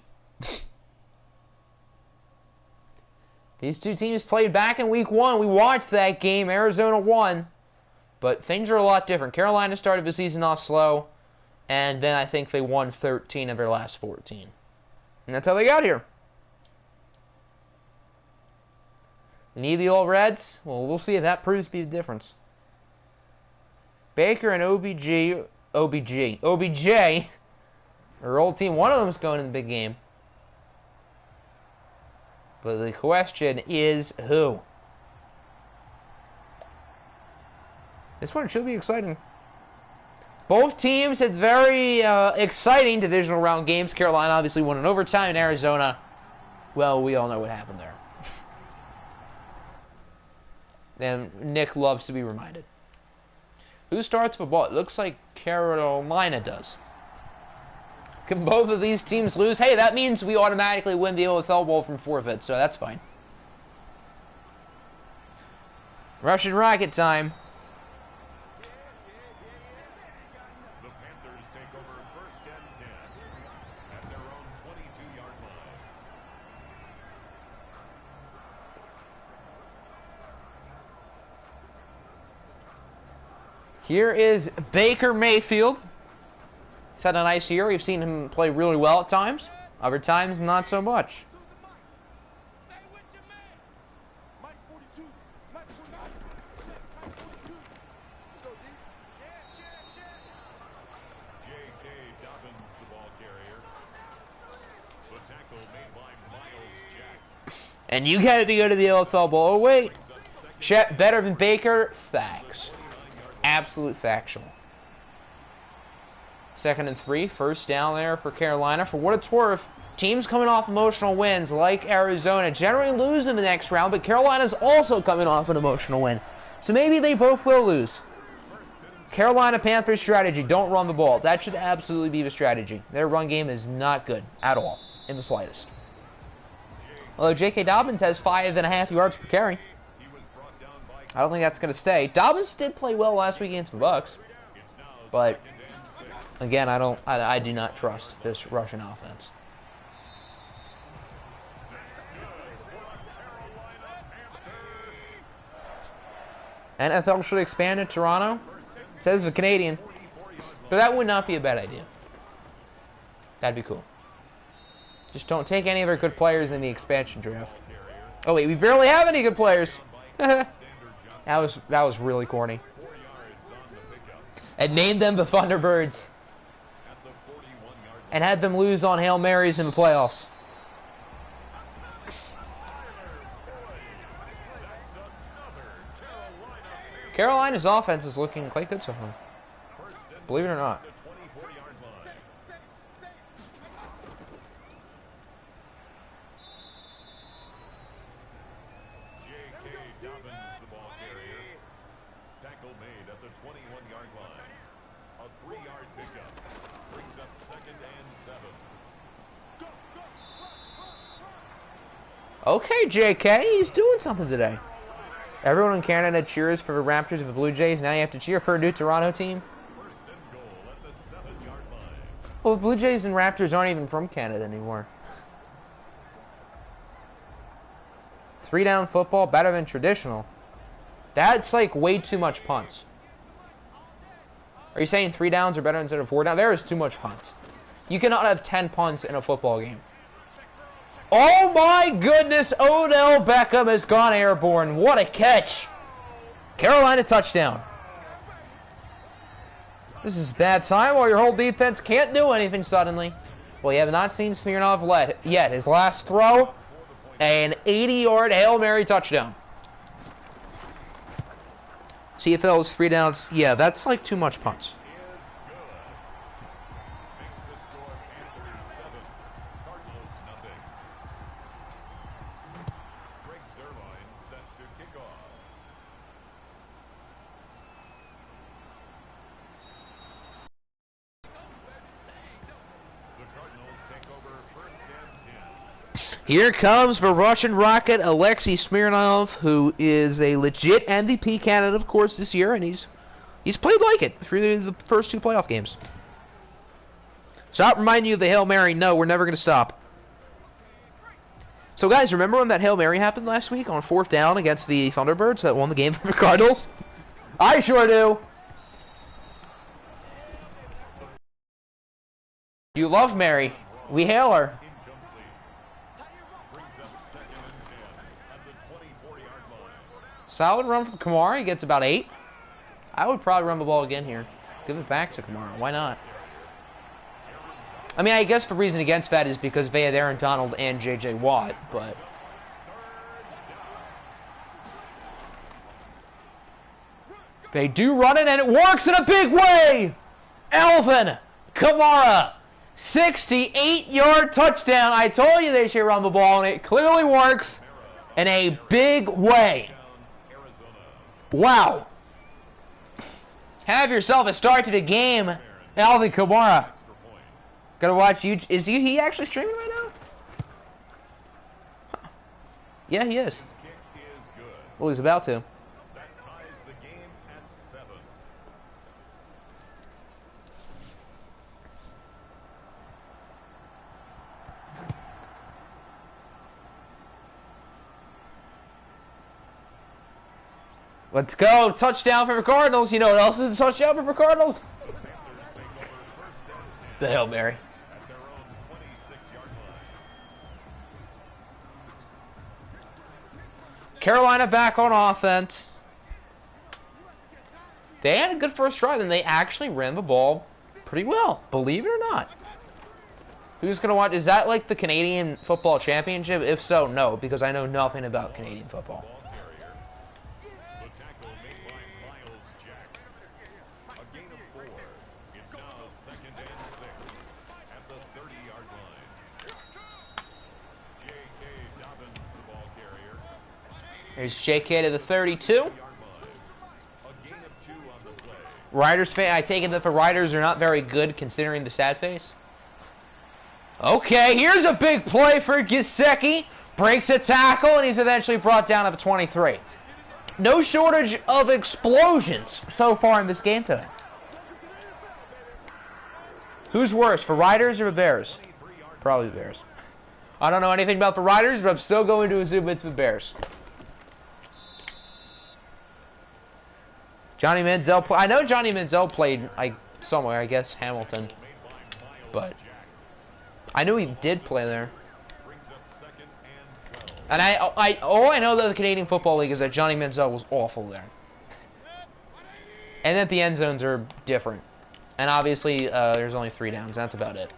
These two teams played back in week 1. We watched that game. Arizona won. But things are a lot different. Carolina started the season off slow. And then I think they won 13 of their last 14. And that's how they got here. Need the old Reds? Well, we'll see if that proves to be the difference. Baker and OBJ, our old team, one of them is going in the big game. But the question is who? This one should be exciting. Both teams had very exciting divisional round games. Carolina obviously won in overtime. In Arizona, well, we all know what happened there. And Nick loves to be reminded. Who starts football? It looks like Carolina does. Can both of these teams lose? Hey, that means we automatically win the OFL Bowl from forfeit, so that's fine. Russian Rocket time. The Panthers take over 1st and 10 at their own 22-yard line. Here is Baker Mayfield. He's had a nice year. We've seen him play really well at times. Other times, not so much. J.K. Dobbins, the ball carrier. The tackle made by Miles Jack. And you got to go to the OFL Bowl. Oh, wait. Chet better than Baker? Facts. Absolute factual. 2nd and 3. First down there for Carolina. For what it's worth, teams coming off emotional wins like Arizona generally lose in the next round, but Carolina's also coming off an emotional win. So maybe they both will lose. Carolina Panthers strategy, don't run the ball. That should absolutely be the strategy. Their run game is not good at all, in the slightest. Although J.K. Dobbins has 5.5 yards per carry. I don't think that's going to stay. Dobbins did play well last week against the Bucks, but again, I do not trust this Russian offense. NFL should expand in Toronto. It says the Canadian, but that would not be a bad idea. That'd be cool. Just don't take any of our good players in the expansion draft. Oh wait, we barely have any good players. That was really corny. And named them the Thunderbirds. And had them lose on Hail Marys in the playoffs. Carolina's offense is looking quite good so far. Believe it or not. J.K. Dobbins, the ball carrier. Tackle made at the 21-yard line. A 3-yard pickup. Brings up 2nd and 7. Okay, J.K., he's doing something today. Everyone in Canada cheers for the Raptors and the Blue Jays. Now you have to cheer for a new Toronto team. 1st and goal at the 7-yard line. Well, the Blue Jays and Raptors aren't even from Canada anymore. 3-down football, better than traditional. That's like way too much punts. Are you saying 3 downs are better instead of 4 downs? There is too much punts. You cannot have 10 punts in a football game. Oh my goodness, Odell Beckham has gone airborne. What a catch. Carolina touchdown. This is a bad sign while your whole defense can't do anything suddenly. Well, you have not seen Smirnoff yet. His last throw, an 80-yard Hail Mary touchdown. CFL's 3 downs. Yeah, that's like too much punts. Makes the score Panthers 7, Cardinals nothing. Greg Zerline set to kick off. The Cardinals take over 1st and 10. Here comes the Russian Rocket, Alexei Smirnov, who is a legit MVP candidate, of course, this year, and he's played like it through the first 2 playoff games. Stop reminding you of the Hail Mary. No, we're never going to stop. So, guys, remember when that Hail Mary happened last week on 4th down against the Thunderbirds that won the game for the Cardinals? I sure do. You love Mary. We hail her. Solid run from Kamara. He gets about 8. I would probably run the ball again here. Give it back to Kamara. Why not? I mean, I guess the reason against that is because they had Aaron Donald and J.J. Watt, but... They do run it, and it works in a big way! Alvin Kamara, 68-yard touchdown. I told you they should run the ball, and it clearly works in a big way. Wow. Have yourself a start to the game, Alvin Kamara. Gotta watch you. Is he actually streaming right now? Huh. Yeah, he is. Well, he's about to. Let's go. Touchdown for the Cardinals. You know what else is a touchdown for the Cardinals? The Hail Mary. At their own 26-yard line. Carolina back on offense. They had a good first drive, and they actually ran the ball pretty well, believe it or not. Who's going to watch? Is that like the Canadian Football Championship? If so, no, because I know nothing about Canadian football. The tackle made by Miles Jack. A gain of 4. It's now 2nd and 6 at the 30-yard line. J.K. Dobbins, the ball carrier. Here's J.K. to the 32. Yard line. A gain of 2 on the play. Riders fan, I take it that the Riders are not very good considering the sad face. Okay, here's a big play for Gesicki. Breaks a tackle, and he's eventually brought down at the 23. No shortage of explosions so far in this game today. Who's worse, the Riders or the Bears? Probably the Bears. I don't know anything about the Riders, but I'm still going to assume it's the Bears. Johnny Manziel. I know Johnny Manziel played somewhere, I guess Hamilton, but I knew he did play there. And all I know about the Canadian Football League is that Johnny Manziel was awful there, and that the end zones are different. And obviously, there's only 3 downs. That's about it.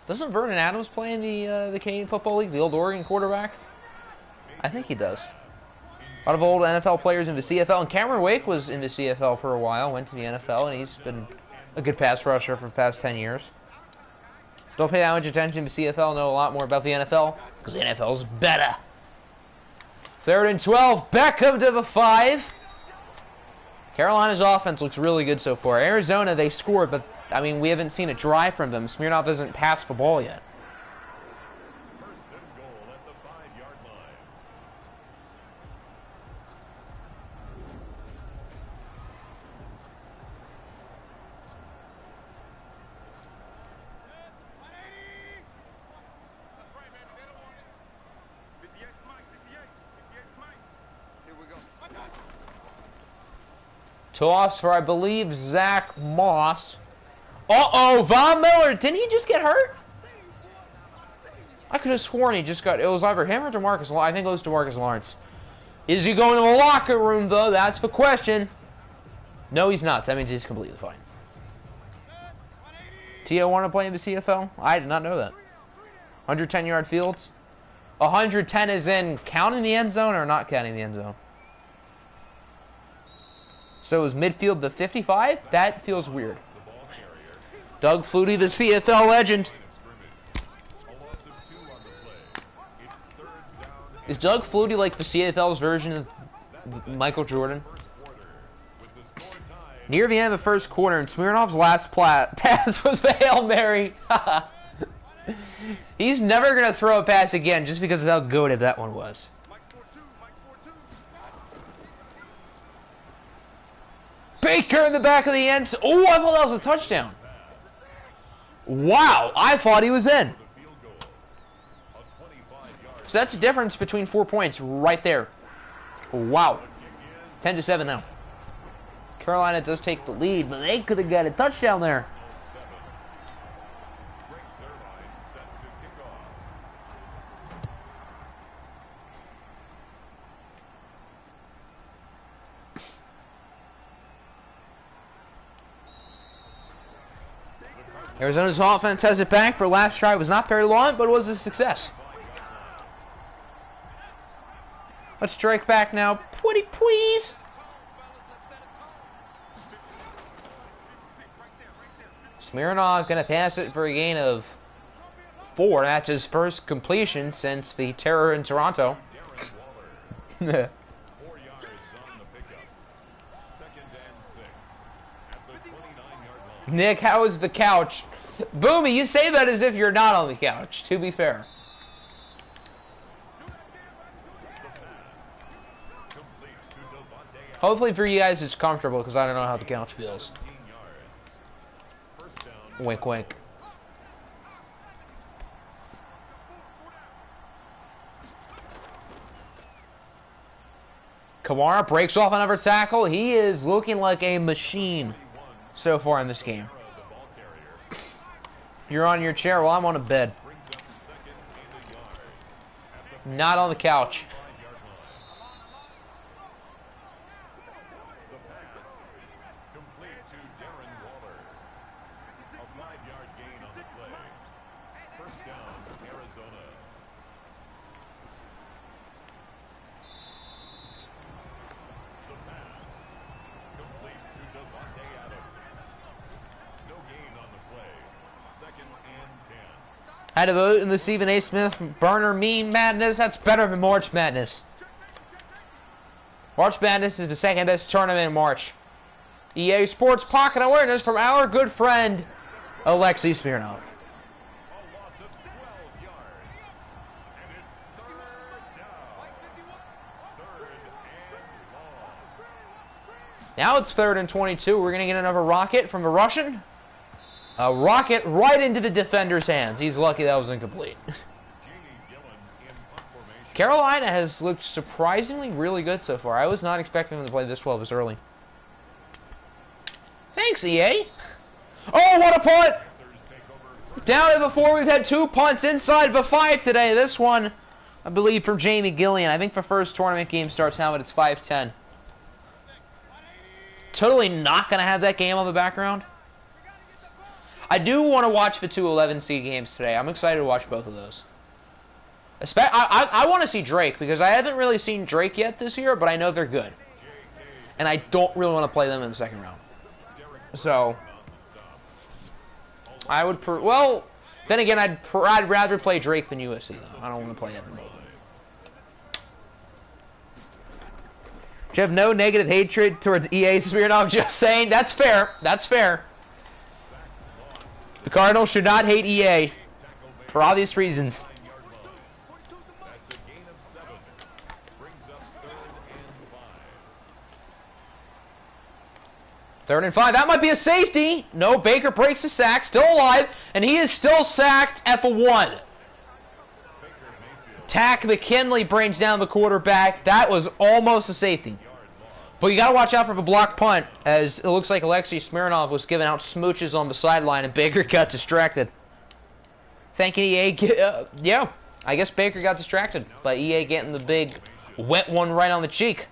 Doesn't Vernon Adams play in the Canadian Football League, the old Oregon quarterback? I think he does. A lot of old NFL players in the CFL, and Cameron Wake was in the CFL for a while, went to the NFL, and he's been a good pass rusher for the past 10 years. Don't pay that much attention to the CFL, know a lot more about the NFL, because the NFL's better. 3rd and 12, Beckham to the 5. Carolina's offense looks really good so far. Arizona, they scored, but, I mean, we haven't seen a drive from them. Smirnoff hasn't passed the ball yet. First and goal at the 5-yard line. That's right, baby. They don't want it. 58's Mike. 58's Mike. Here we go. Toss for, I believe, Zach Moss. Uh-oh, Von Miller. Didn't he just get hurt? I could have sworn he just got... It was either him or DeMarcus Lawrence. I think it was DeMarcus Lawrence. Is he going to the locker room, though? That's the question. No, he's not. That means he's completely fine. T.O. want to play in the CFL? I did not know that. 110-yard fields. 110 is in counting the end zone or not counting the end zone? So is midfield the 55? That feels weird. Doug Flutie, the CFL legend. Is Doug Flutie like the CFL's version of Michael Jordan? Near the end of the first quarter, and Smirnoff's last pass was the Hail Mary. He's never going to throw a pass again just because of how good that one was. Baker in the back of the end. Oh, I thought that was a touchdown. Wow, I thought he was in. So that's the difference between 4 points right there. Wow. 10-7 now. Carolina does take the lead, but they could have got a touchdown there. Arizona's offense has it back. For last try was not very long, but it was a success. Let's strike back now. Pretty please. Smirnoff going to pass it for a gain of 4. That's his first completion since the terror in Toronto. 4 yards on the pickup. 2nd and 6 at the 29-yard line. Nick, how is the couch? Boomy, you say that as if you're not on the couch, to be fair. Hopefully for you guys it's comfortable, because I don't know how the couch feels. Wink, wink. Kamara breaks off another tackle. He is looking like a machine so far in this game. You're on your chair while I'm on a bed. Not on the couch. Had a vote in the Stephen A. Smith Burner Meme Madness. That's better than March Madness. March Madness is the second best tournament in March. EA Sports Pocket Awareness from our good friend, Alexei Smirnov. Now it's 3rd and 22. We're going to get another rocket from the Russian. A rocket right into the defender's hands. He's lucky that was incomplete. Carolina has looked surprisingly really good so far. I was not expecting them to play this well this early. Thanks, EA. Oh, what a punt! Down it before. We've had 2 punts inside the 5 today. This one, I believe, from Jamie Gillian. I think the first tournament game starts now, but it's 5:10. Totally not going to have that game on the background. I do want to watch the 2 11-seed games today. I'm excited to watch both of those. I want to see Drake, because I haven't really seen Drake yet this year, but I know they're good. And I don't really want to play them in the second round. So, I would... well, then again, I'd rather play Drake than USC, though. I don't want to play everybody. You have no negative hatred towards EA Smirnov, just saying. That's fair. That's fair. The Cardinals should not hate EA for obvious reasons. 3rd and 5. That might be a safety. No, Baker breaks the sack. Still alive. And he is still sacked at the 1. Tack McKinley brings down the quarterback. That was almost a safety. But you got to watch out for the blocked punt, as it looks like Alexei Smirnov was giving out smooches on the sideline, and Baker got distracted. Thanking EA. Yeah, I guess Baker got distracted by EA getting the big wet one right on the cheek.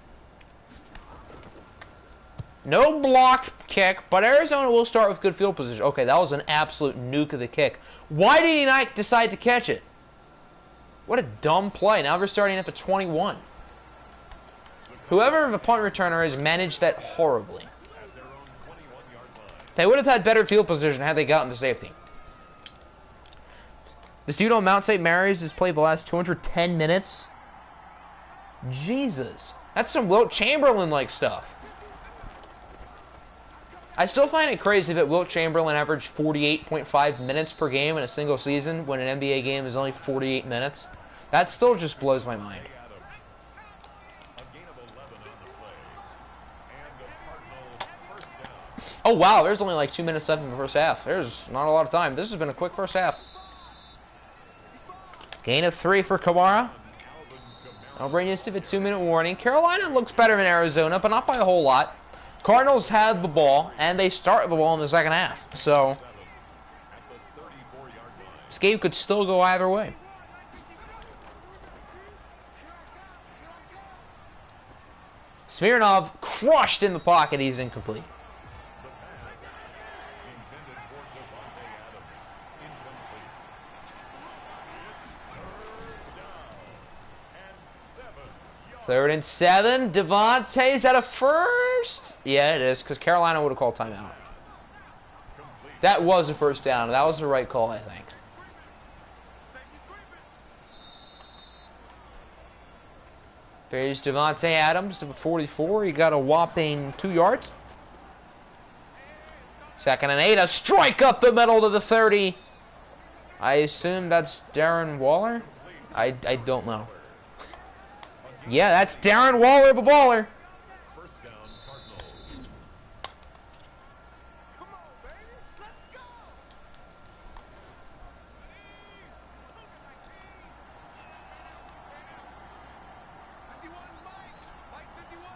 No blocked kick, but Arizona will start with good field position. Okay, that was an absolute nuke of the kick. Why did he not decide to catch it? What a dumb play. Now they're starting at the 21. Whoever the punt returner is managed that horribly. They would have had better field position had they gotten to safety. This dude on Mount St. Mary's has played the last 210 minutes. Jesus. That's some Wilt Chamberlain-like stuff. I still find it crazy that Wilt Chamberlain averaged 48.5 minutes per game in a single season when an NBA game is only 48 minutes. That still just blows my mind. Oh, wow, there's only like 2 minutes left in the first half. There's not a lot of time. This has been a quick first half. Gain of 3 for Kamara. I'll bring this to the 2-minute warning. Carolina looks better than Arizona, but not by a whole lot. Cardinals have the ball, and they start the ball in the second half. So, this game could still go either way. Smirnov crushed in the pocket. He's incomplete. Third and 7. Devontae, is that a first? Yeah, it is, because Carolina would have called timeout. That was a first down. That was the right call, I think. There's Devontae Adams to the 44. He got a whopping 2 yards. 2nd and 8. A strike up the middle to the 30. I assume that's Darren Waller? I don't know. Yeah, that's Darren Waller, the baller. First down, Cardinals. Come on, baby. Let's go. Mike 51.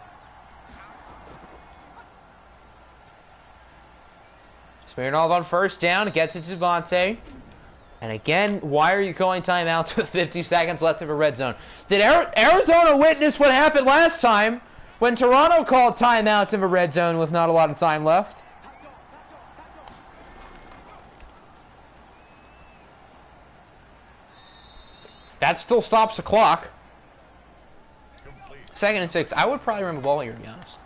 Smirnov on first down, gets it to Devontae. And again, why are you calling timeouts with 50 seconds left of a red zone? Did Arizona witness what happened last time when Toronto called timeouts in a red zone with not a lot of time left? That still stops the clock. 2nd and 6. I would probably run the ball here, to be honest.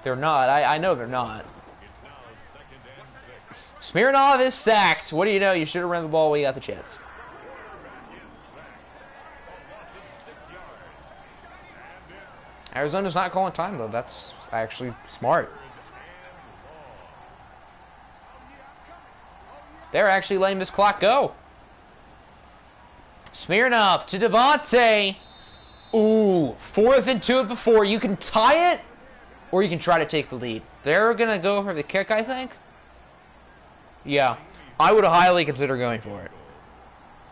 They're not. I know they're not. Smirnov is sacked. What do you know? You should have run the ball when you got the chance. Arizona's not calling time, though. That's actually smart. They're actually letting this clock go. Smirnov to Devontae. Ooh, 4th and 2 of the 4. You can tie it, or you can try to take the lead. They're going to go for the kick, I think. Yeah, I would highly consider going for it.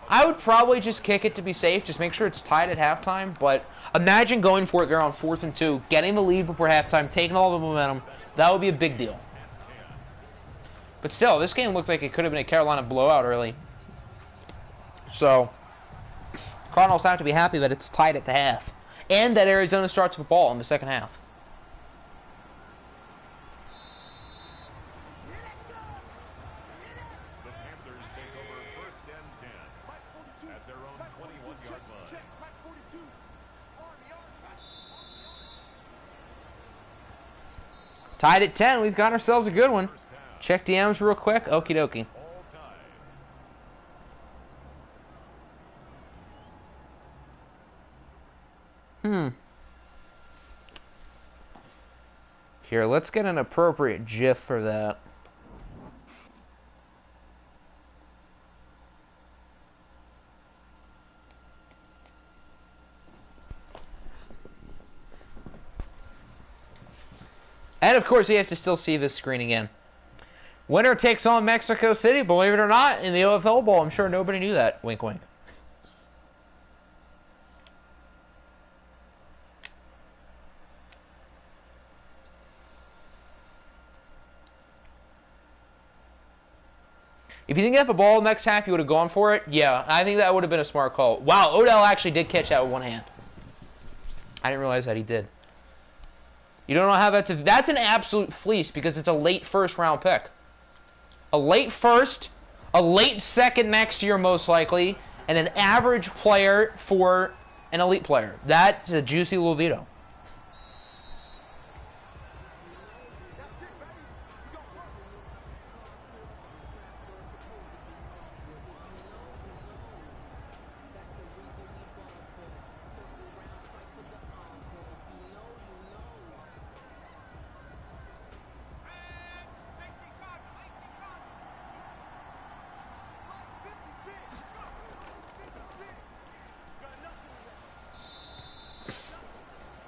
I would probably just kick it to be safe, just make sure it's tied at halftime, but imagine going for it there on 4th and 2, getting the lead before halftime, taking all the momentum. That would be a big deal. But still, this game looked like it could have been a Carolina blowout early. So, Cardinals have to be happy that it's tied at the half, and that Arizona starts with the ball in the second half. Tied at 10. We've got ourselves a good one. Check DMs real quick. Okie dokie. Here, let's get an appropriate GIF for that. And of course, we have to still see this screen again. Winner takes on Mexico City, believe it or not, in the OFL Bowl. I'm sure nobody knew that. Wink, wink. If you didn't get the ball next half, you would have gone for it. Yeah, I think that would have been a smart call. Wow, Odell actually did catch that with one hand. I didn't realize that he did. You don't know how that's an absolute fleece because it's a late first-round pick. A late first, a late second next year most likely, and an average player for an elite player. That's a juicy little veto.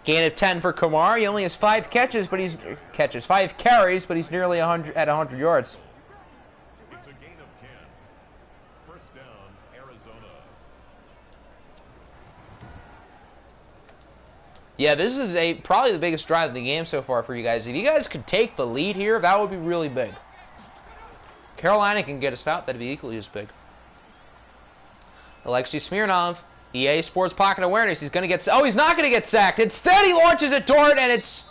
Gain of 10 for Kamar. He only has 5 catches, but 5 carries, but he's nearly 100 yards. It's a gain of 10. First down, Arizona. Yeah, this is probably the biggest drive of the game so far for you guys. If you guys could take the lead here, that would be really big. Carolina can get a stop, that'd be equally as big. Alexei Smirnov. EA Sports Pocket Awareness. He's going to get... Oh, he's not going to get sacked. Instead, he launches a dart, and it's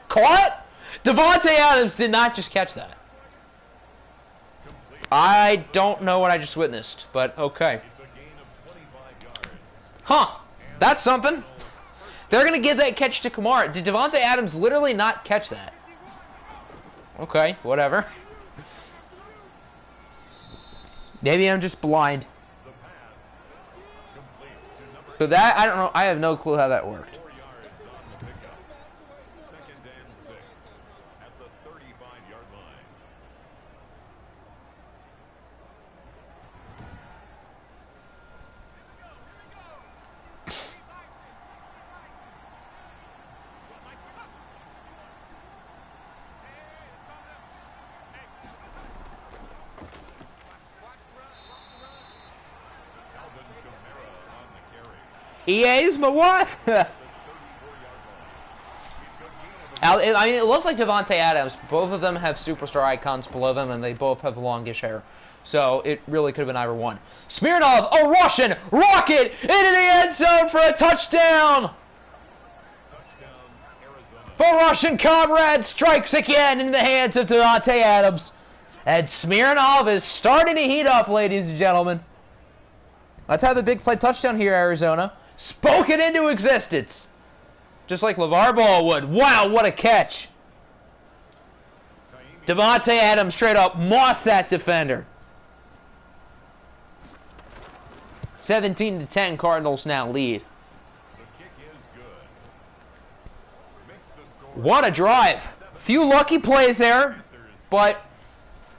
caught. Devontae Adams did not just catch that. I don't know what I just witnessed, but okay. Huh. That's something. They're going to give that catch to Kamara. Did Devontae Adams literally not catch that? Okay, whatever. Maybe I'm just blind. So that, I don't know, I have no clue how that worked. 4 yards on the pickup. 2nd and 6 at the 35-yard line. EA's my wife. I mean, it looks like Devontae Adams. Both of them have superstar icons below them, and they both have longish hair. So it really could have been either one. Smirnov, a Russian rocket into the end zone for a touchdown. The Russian comrade strikes again in the hands of Devontae Adams. And Smirnov is starting to heat up, ladies and gentlemen. Let's have a big play touchdown here, Arizona. Spoken into existence. Just like LeVar Ball would. Wow, what a catch. Devontae Adams straight up mossed that defender. 17-10, Cardinals now lead. What a drive. Few lucky plays there, but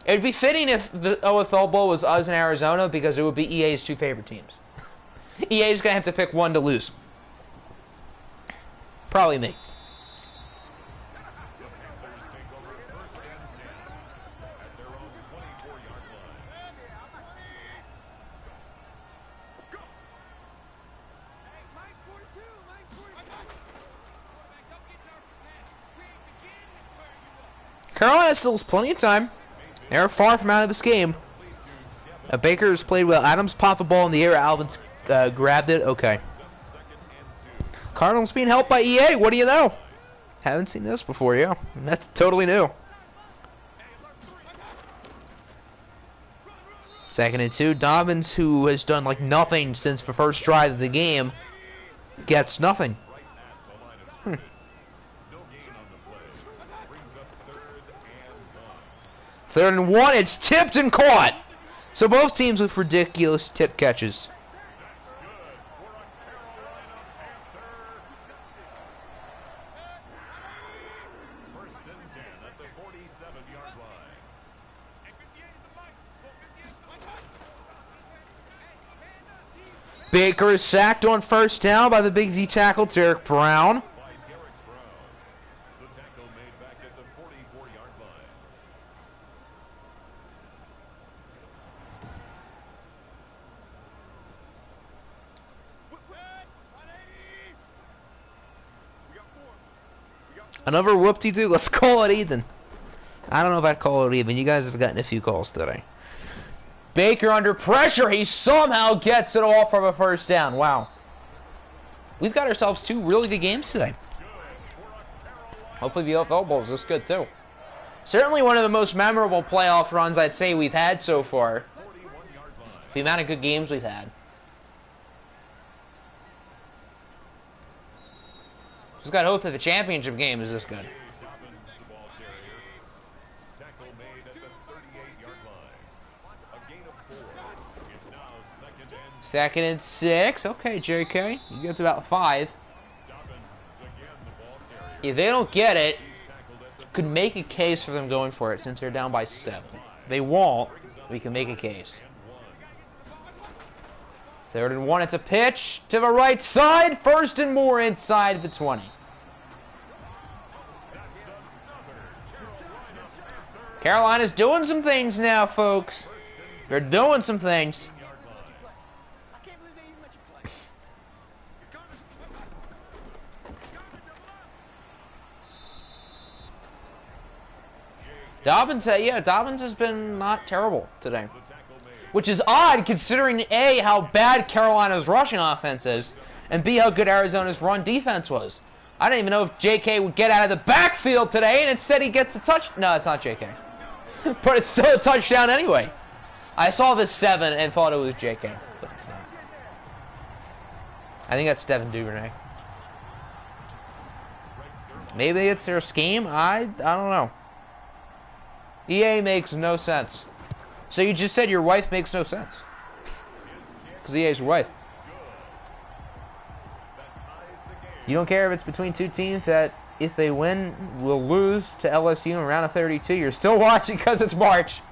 it would be fitting if the OFL Bowl was us in Arizona because it would be EA's two favorite teams. EA's going to have to pick one to lose. Probably me. Carolina still has plenty of time. They're far from out of this game. Baker has played well. Adams popped the ball in the air. Alvin grabbed it. Okay. Cardinals being helped by EA. What do you know? Haven't seen this before, yeah. That's totally new. 2nd and 2. Dobbins, who has done like nothing since the first drive of the game, gets nothing. 3rd and 1. It's tipped and caught. So both teams with ridiculous tip catches. Baker is sacked on 1st down by the big D tackle, Derek Brown. Another whoop-de-doo. Let's call it even. I don't know if I'd call it even. You guys have gotten a few calls today. Baker under pressure. He somehow gets it off from a 1st down. Wow. We've got ourselves 2 really good games today. Hopefully the OFL Bowl is this good too. Certainly one of the most memorable playoff runs I'd say we've had so far. The amount of good games we've had. Just got hope that the championship game is this good. 2nd and 6. Okay, JK. You get to about 5. If they don't get it, could make a case for them going for it since they're down by 7. They won't. We can make a case. 3rd and 1. It's a pitch to the right side. 1st and more inside the 20. Carolina's doing some things now, folks. They're doing some things. Dobbins, Dobbins has been not terrible today. Which is odd considering A, how bad Carolina's rushing offense is, and B, how good Arizona's run defense was. I don't even know if JK would get out of the backfield today, and instead he gets a touch. No, it's not JK. But it's still a touchdown anyway. I saw this 7 and thought it was JK, but it's not. I think that's Devin Duvernay. Maybe it's their scheme. I don't know. EA makes no sense. So you just said your wife makes no sense. Because EA's your wife. You don't care if it's between 2 teams that, if they win, will lose to LSU in round of 32. You're still watching because it's March.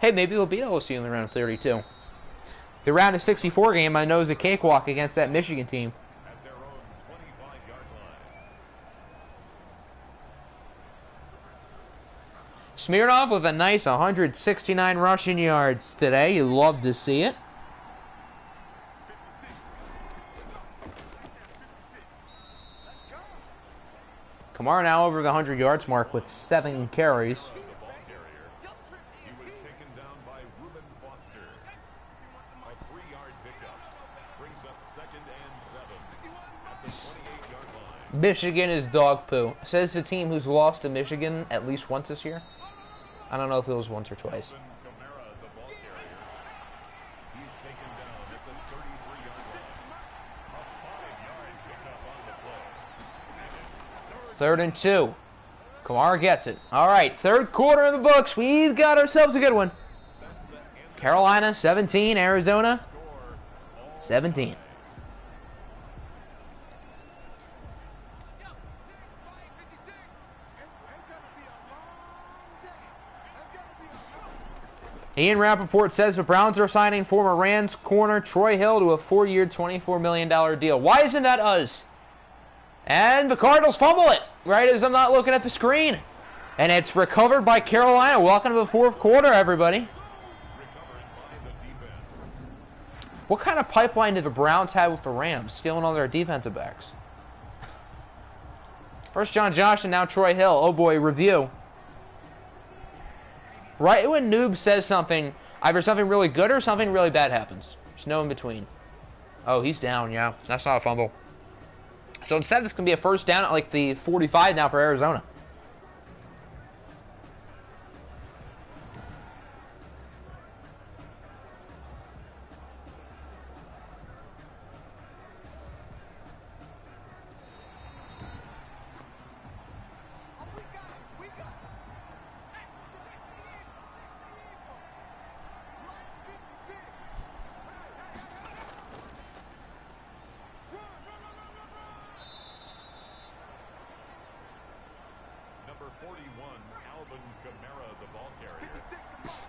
Hey, maybe we'll beat LSU in the round of 32. The round of 64 game, I know, is a cakewalk against that Michigan team. Smirnov with a nice 169 rushing yards today. You love to see it. Kamara now over the 100 yards mark with 7 carries. The ball carrier. He was taken down by Reuben Foster. A 3-yard pickup. Brings up 2nd and 7 at the 28-yard line. Michigan is dog poo. Says the team who's lost to Michigan at least once this year. I don't know if it was once or twice. Kamara, the ball carrier. He's taken down at the 33-yard line. A 5-yard pickup on the play. And it's 3rd and 2. Kamara gets it. All right, 3rd quarter in the books. We've got ourselves a good one. that's the end Carolina 17, Arizona score. All 17. Ian Rappaport says the Browns are signing former Rams corner Troy Hill to a 4-year, $24 million deal. Why isn't that us? And the Cardinals fumble it right as I'm not looking at the screen. And it's recovered by Carolina. Welcome to the 4th quarter, everybody. recovered by the defense. What kind of pipeline did the Browns have with the Rams, stealing all their defensive backs? First John Josh and now Troy Hill. Oh boy, review. Right when Noob says something, either something really good or something really bad happens. There's no in between. Oh, he's down, yeah. That's not a fumble. So instead, it's going to be a first down at like the 45 now for Arizona. Number 41, Alvin Kamara, the ball carrier.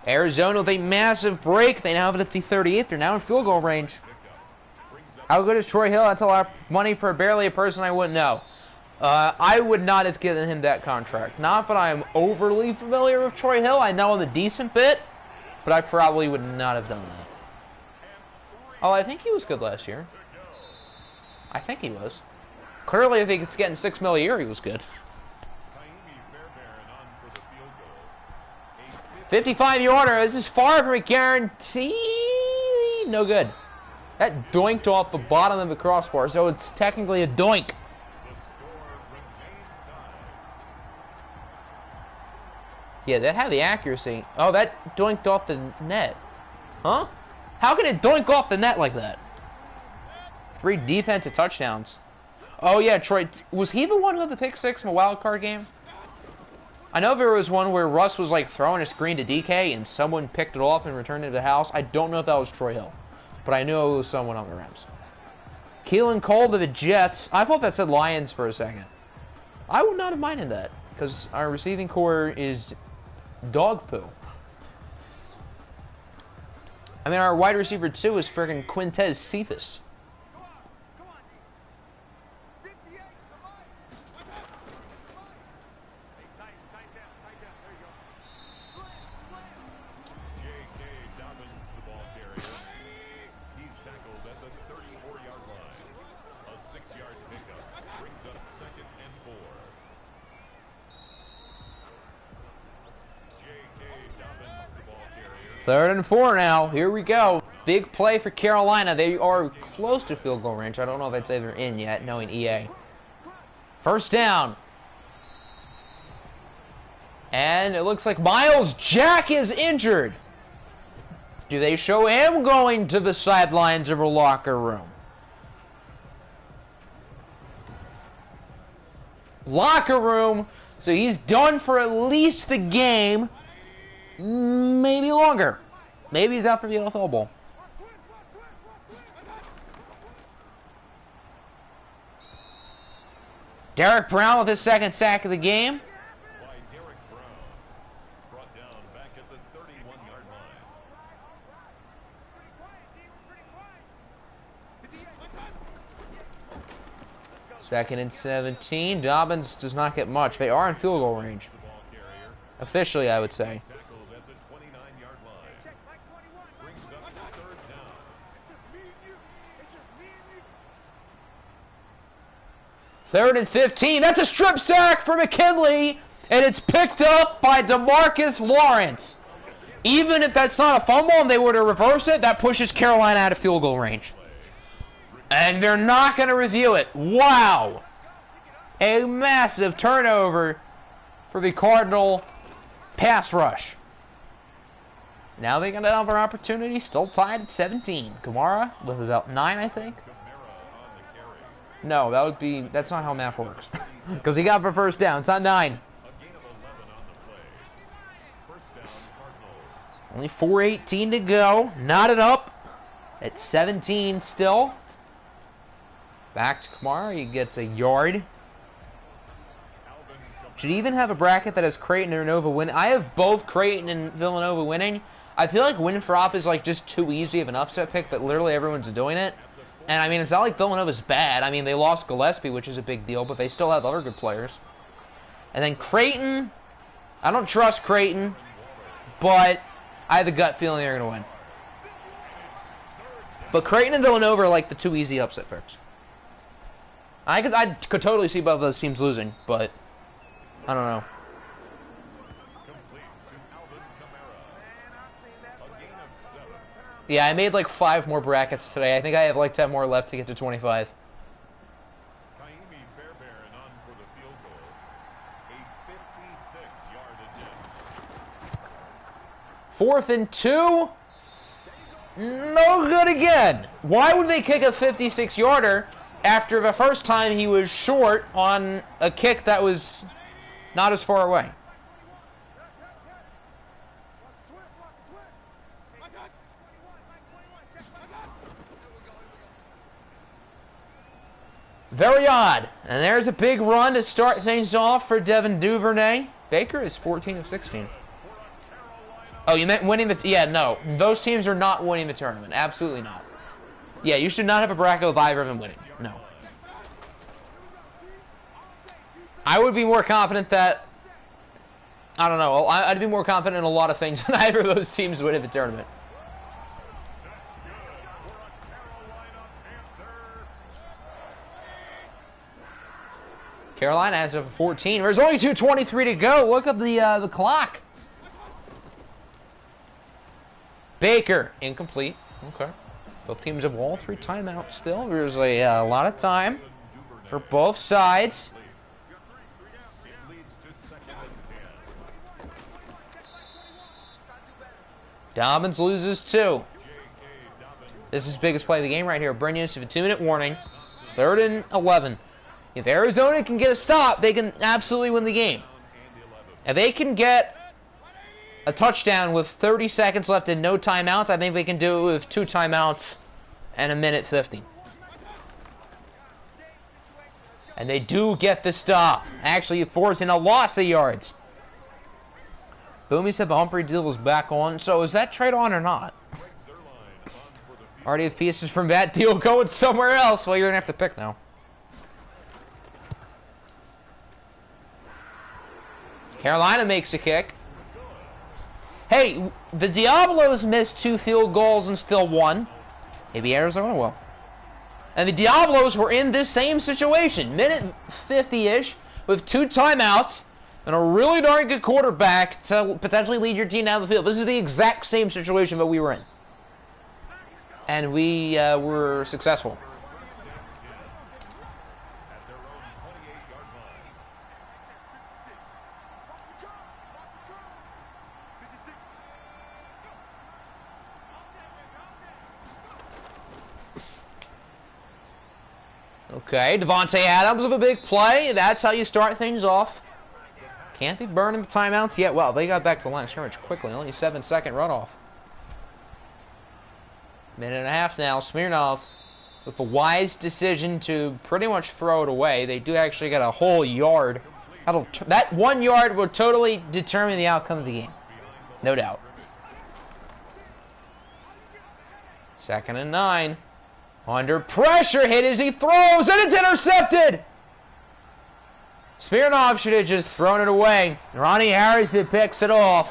Arizona with a massive break. They now have it at the 38th. They're now in field goal range. Pickup. Brings up How good is Troy Hill? That's a lot of money for barely a person I wouldn't know. I would not have given him that contract. Not that I'm overly familiar with Troy Hill. I know him a decent bit, but I probably would not have done that. Oh, I think he was good last year. I think he was. Clearly, if he's getting $6 million a year, he was good. Kaimi Fairbairn on for the field goal. A 55-yarder. This is far from a guarantee. No good. That doinked off the bottom of the crossbar, so it's technically a doink. The score remains tied. Yeah, that had the accuracy. Oh, that doinked off the net. Huh? How can it doink off the net like that? 3 defensive touchdowns. Oh, yeah, Troy. Was he the one who had the pick 6 in a wild card game? I know there was one where Russ was like throwing a screen to DK and someone picked it off and returned it to the house. I don't know if that was Troy Hill, but I knew it was someone on the Rams. Keelan Cole to the Jets. I thought that said Lions for a second. I would not have minded that because our receiving core is dog poo. I mean, our wide receiver 2 is friggin' Quintez Cephas. J.K. Dobbins, the ball carrier. He's tackled at the 34-yard line. A 6-yard pickup brings up 2nd and 4. J.K. Dobbins, the ball carrier. 3rd and 4 now. Here we go. Big play for Carolina. They are close to field goal range. I don't know if I'd say they're in yet, knowing EA. First down. And it looks like Miles Jack is injured. Do they show him going to the sidelines of a locker room? Locker room. So he's done for at least the game. Maybe longer. Maybe he's out for the NFL Bowl. Derek Brown with his 2nd sack of the game. By Derek Brown. Brought down back at the 31-yard line. 2nd and 17. Dobbins does not get much. They are in field goal range. The ball carrier. Officially, I would say. Tackled at the 29-yard line. Brings up 3rd down. 3rd and 15. That's a strip sack for McKinley, and it's picked up by DeMarcus Lawrence. Even if that's not a fumble and they were to reverse it, that pushes Carolina out of field goal range. And they're not going to review it. Wow. A massive turnover for the Cardinal pass rush. Now they're going to have an opportunity, still tied at 17. Kamara with about 9, I think. No, that's not how math works. Because he got for first down. It's not 9. Only 4:18 to go. Knotted up at 17 still. Back to Kamara. He gets a yard. Should even have a bracket that has Creighton or Nova winning. I have both Creighton and Villanova winning. I feel like Winthrop is like just too easy of an upset pick, but literally everyone's doing it. And I mean, it's not like Villanova's bad. I mean, they lost Gillespie, which is a big deal, but they still have other good players. And then Creighton, I don't trust Creighton, but I have a gut feeling they're going to win. But Creighton and Villanova are like the two easy upset picks. I could totally see both of those teams losing, but I don't know. Yeah, I made like 5 more brackets today. I think I have like 10 more left to get to 25. Fourth and 2. No good again. Why would they kick a 56-yarder after the first time he was short on a kick that was not as far away? Very odd. And there's a big run to start things off for Devin Duvernay. Baker is 14 of 16. Oh, you meant winning the... Yeah, no. Those teams are not winning the tournament. Absolutely not. Yeah, you should not have a bracket with either of them winning. No. I would be more confident that... I don't know. I'd be more confident in a lot of things than either of those teams winning the tournament. Carolina has a 14. There's only 2:23 to go. Look up the clock. Baker, incomplete. Okay. Both teams have all 3 timeouts still. There's a lot of time for both sides. Dobbins loses 2. This is the biggest play of the game right here. Bryn Yusuf, a 2-minute warning. 3rd and 11. If Arizona can get a stop, they can absolutely win the game. If they can get a touchdown with 30 seconds left and no timeouts, I think they can do it with 2 timeouts and 1:50. And they do get the stop. Actually, forcing a loss of yards. Boomy said the Humphrey deal is back on. So is that trade on or not? Already have pieces from that deal going somewhere else. Well, you're going to have to pick now. Carolina makes a kick. Hey, the Diablos missed 2 field goals and still won. Maybe Arizona will. And the Diablos were in this same situation. Minute 50-ish with 2 timeouts and a really darn good quarterback to potentially lead your team down the field. This is the exact same situation that we were in. And we were successful. Okay, Devontae Adams with a big play. That's how you start things off. Can't be burning the timeouts yet. Well, they got back to the line of scrimmage quickly. Only a 7-second runoff. Minute and a half now. Smirnov with a wise decision to pretty much throw it away. They do actually get a whole yard. That 1 yard will totally determine the outcome of the game. No doubt. 2nd and 9. Under pressure, hit as he throws, and it's intercepted! Smirnov should have just thrown it away. Ronnie Harrison picks it off.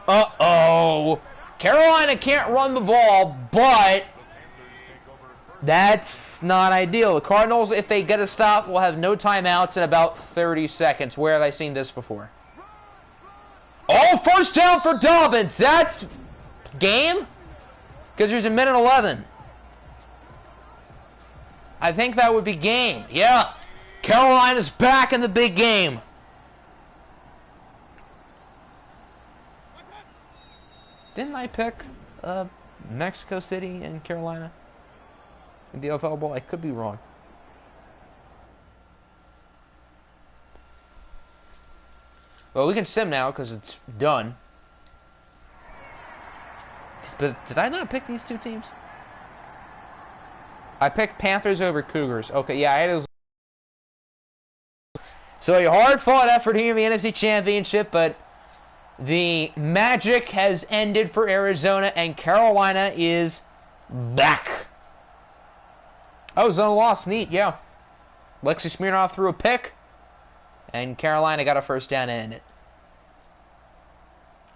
Uh-oh. Carolina can't run the ball, but That's not ideal. The Cardinals, if they get a stop, will have no timeouts in about 30 seconds. Where have I seen this before? Oh, first down for Dobbins. That's game? Because there's a minute 11. I think that would be game. Yeah. Carolina's back in the big game. Didn't I pick Mexico City and Carolina in the OFL Bowl? I could be wrong. Well, we can sim now because it's done. But did I not pick these two teams? I picked Panthers over Cougars. Okay, yeah, I had those. So a hard-fought effort here in the NFC Championship, but the magic has ended for Arizona, and Carolina is back. Oh, zone loss. Neat, yeah. Lexi Smirnoff threw a pick, and Carolina got a first down to end it.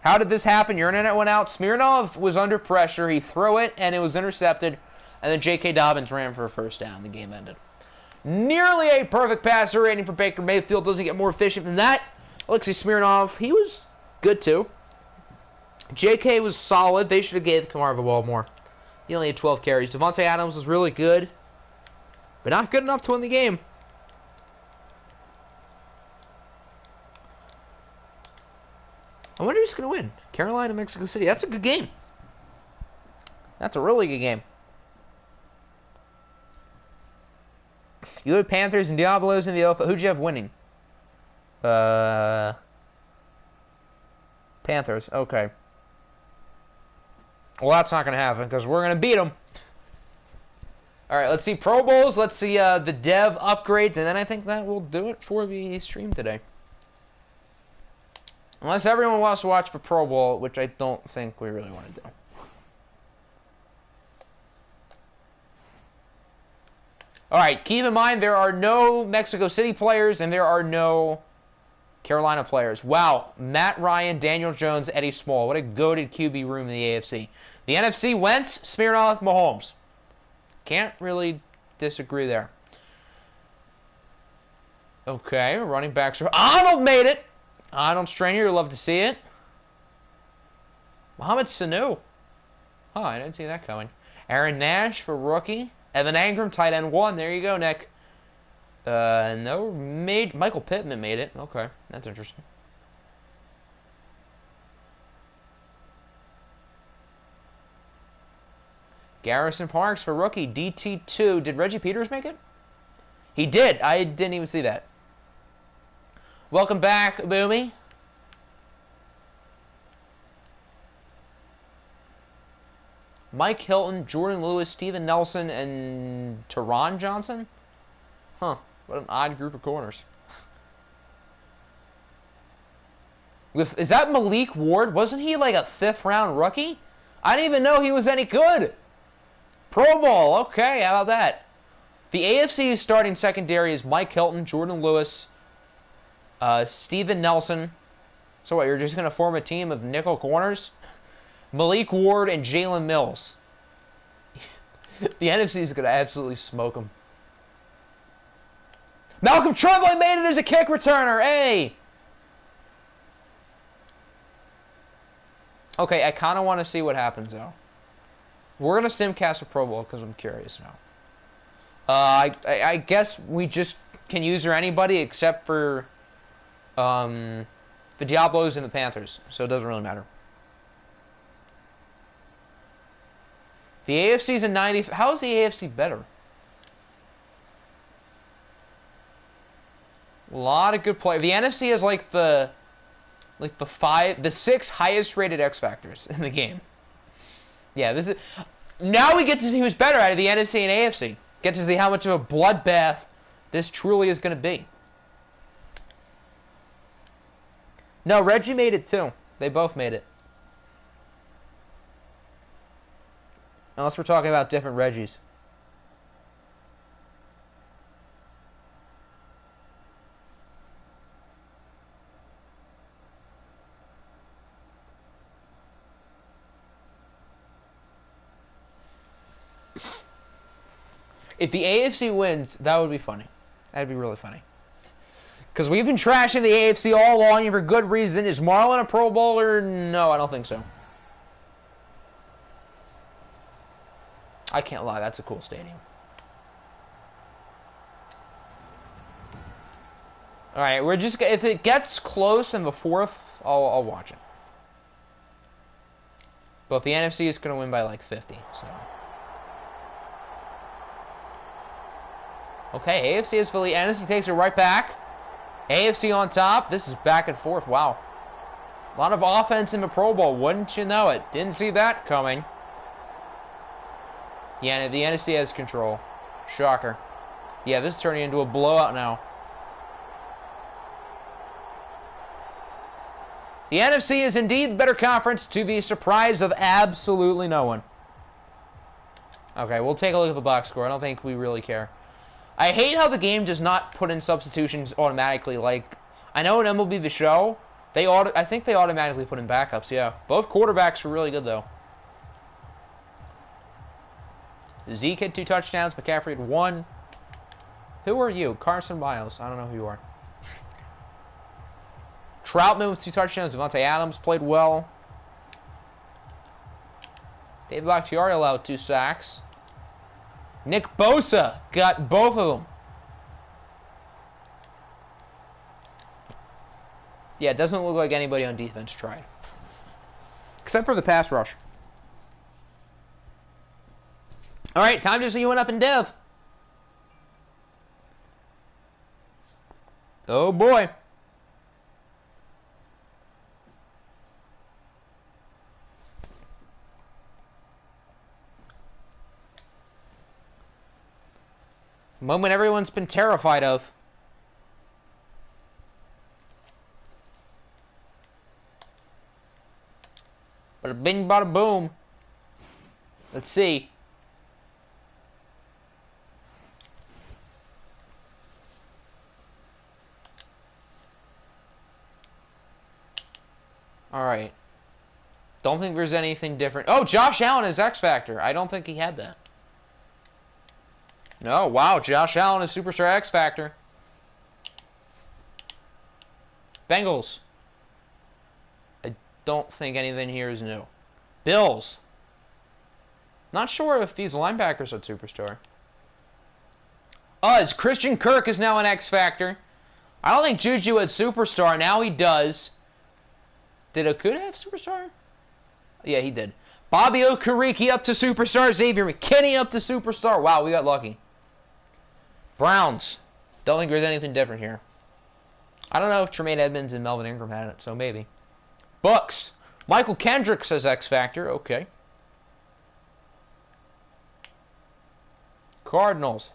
How did this happen? Your internet went out. Smirnoff was under pressure. He threw it, and it was intercepted, and then J.K. Dobbins ran for a first down. The game ended. Nearly a perfect passer rating for Baker Mayfield. Doesn't get more efficient than that. Alexei Smirnoff, he was good too. J.K. was solid. They should have gave Kamara the ball more. He only had 12 carries. Devontae Adams was really good, but not good enough to win the game. I wonder who's going to win. Carolina, Mexico City. That's a good game. That's a really good game. You had Panthers and Diablos in the OFL. Who'd you have winning? Panthers. Okay. Well, that's not going to happen because we're going to beat them. All right, let's see Pro Bowls. Let's see the dev upgrades, and then I think that will do it for the stream today. Unless everyone wants to watch the Pro Bowl, which I don't think we really want to do. Alright, keep in mind there are no Mexico City players and there are no Carolina players. Wow, Matt Ryan, Daniel Jones, Eddie Small. What a goated QB room in the AFC. The NFC, Wentz, Smirnoff, Mahomes. Can't really disagree there. Okay, running backs. Arnold made it! Arnold Stranger, you'll love to see it. Mohamed Sanu. Huh, I didn't see that coming. Aaron Nash for rookie. Evan Engram, tight end 1. There you go, Nick. No, Michael Pittman made it. Okay, that's interesting. Garrison Parks for rookie, DT2. Did Reggie Peters make it? He did. I didn't even see that. Welcome back, Boomy. Mike Hilton, Jordan Lewis, Steven Nelson, and Teron Johnson? Huh. What an odd group of corners. Is that Malik Ward? Wasn't he like a 5th-round rookie? I didn't even know he was any good. Pro Bowl. Okay, how about that? The AFC's starting secondary is Mike Hilton, Jordan Lewis, Steven Nelson. So what, you're just going to form a team of nickel corners? Malik Ward and Jalen Mills. The NFC is going to absolutely smoke them. Malcolm Tremblay made it as a kick returner. Hey! Okay, I kind of want to see what happens, though. We're going to simcast a Pro Bowl because I'm curious now. I guess we just can user anybody except for the Diablos and the Panthers, so it doesn't really matter. The AFC's a 90. How is the AFC better? A lot of good play. The NFC is like the 6 highest rated X Factors in the game. Yeah, this is. Now we get to see who's better out of the NFC and AFC. Get to see how much of a bloodbath this truly is going to be. No, Reggie made it too. They both made it. Unless we're talking about different Reggies. If the AFC wins, that would be funny. That'd be really funny. Because we've been trashing the AFC all along and for good reason. Is Marlon a Pro Bowler? No, I don't think so. I can't lie, that's a cool stadium. Alright, we're just... If it gets close in the fourth, I'll watch it. But the NFC is going to win by like 50, so... Okay, AFC is fully... NFC takes it right back. AFC on top. This is back and forth. Wow. A lot of offense in the Pro Bowl. Wouldn't you know it? Didn't see that coming. Yeah, the NFC has control. Shocker. Yeah, this is turning into a blowout now. The NFC is indeed the better conference, to the surprise of absolutely no one. Okay, we'll take a look at the box score. I don't think we really care. I hate how the game does not put in substitutions automatically. Like, I know in MLB The Show, I think they automatically put in backups, yeah. Both quarterbacks are really good, though. Zeke had 2 touchdowns. McCaffrey had 1. Who are you? Carson Miles. I don't know who you are. Troutman with 2 touchdowns. Devontae Adams played well. David Bakhtiari allowed 2 sacks. Nick Bosa got both of them. Yeah, it doesn't look like anybody on defense tried. Except for the pass rush. Alright, time to see you went up in dev. Oh boy. Moment everyone's been terrified of. Bada bing, bada boom. Let's see. Alright. Don't think there's anything different. Oh, Josh Allen is X Factor. I don't think he had that. No, wow, Josh Allen is Superstar X Factor. Bengals. I don't think anything here is new. Bills. Not sure if these linebackers are Superstar. Us. Christian Kirk is now an X Factor. I don't think Juju had Superstar. Now he does. Did Okuda have Superstar? Yeah, he did. Bobby Okereke up to Superstar. Xavier McKinney up to Superstar. Wow, we got lucky. Browns. Don't think there's anything different here. I don't know if Tremaine Edmonds and Melvin Ingram had it, so maybe. Bucks. Michael Kendrick says X Factor. Okay. Cardinals.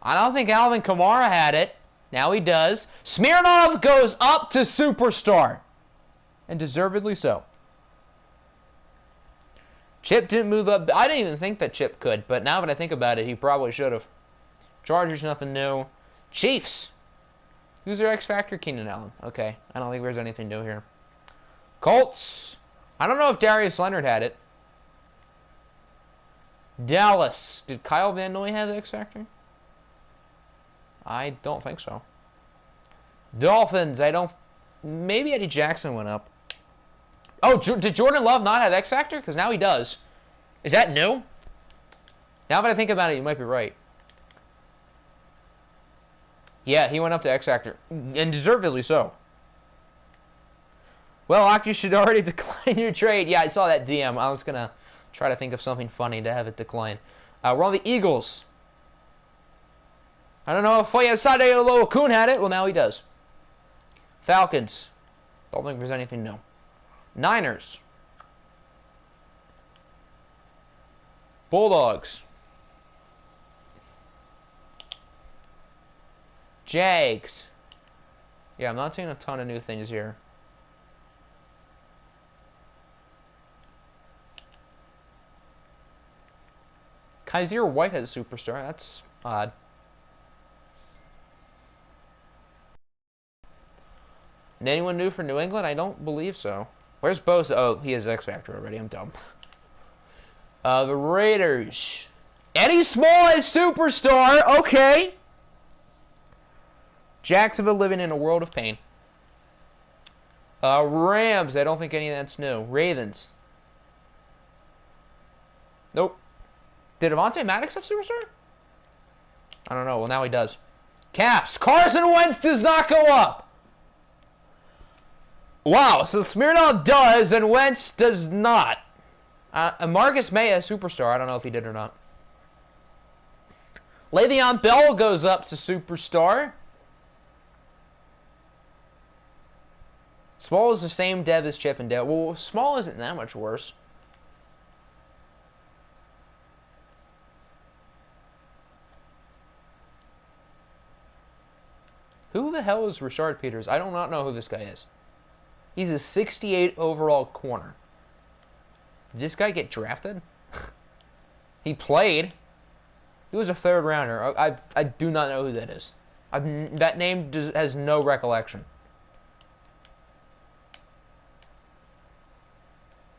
I don't think Alvin Kamara had it. Now he does. Smirnov goes up to Superstar. And deservedly so. Chip didn't move up. I didn't even think that Chip could, but now that I think about it, he probably should have. Chargers, nothing new. Chiefs. Who's their X Factor? Keenan Allen. Okay. I don't think there's anything new here. Colts. I don't know if Darius Leonard had it. Dallas. Did Kyle Van Noy have the X Factor? I don't think so. Dolphins. I don't... Maybe Eddie Jackson went up. Oh, did Jordan Love not have X Factor? Because now he does. Is that new? Now that I think about it, you might be right. Yeah, he went up to X Factor. And deservedly so. Well, Ock, you should already decline your trade. Yeah, I saw that DM. I was going to try to think of something funny to have it decline. We're on the Eagles. I don't know if Foyesade Oluokun had it. Well, now he does. Falcons. Don't think there's anything new. Niners. Bulldogs. Jags. Yeah, I'm not seeing a ton of new things here. Kaiser White has a Superstar. That's odd. And anyone new for New England? I don't believe so. Where's Bosa? Oh, he has X Factor already. I'm dumb. The Raiders. Eddie Small is superstar. Okay. Jacksonville living in a world of pain. Rams. I don't think any of that's new. Ravens. Nope. Did Avonte Maddox have superstar? I don't know. Well, now he does. Caps. Carson Wentz does not go up. Wow. So Smirnoff does and Wentz does not. Marcus May, a superstar. I don't know if he did or not. Le'Veon Bell goes up to superstar. Small is the same dev as Chip and Dale. Well, Small isn't that much worse. Who the hell is Rashard Peters? I do not know who this guy is. He's a 68 overall corner. Did this guy get drafted? He played. He was a third rounder. I do not know who that is. That name has no recollection.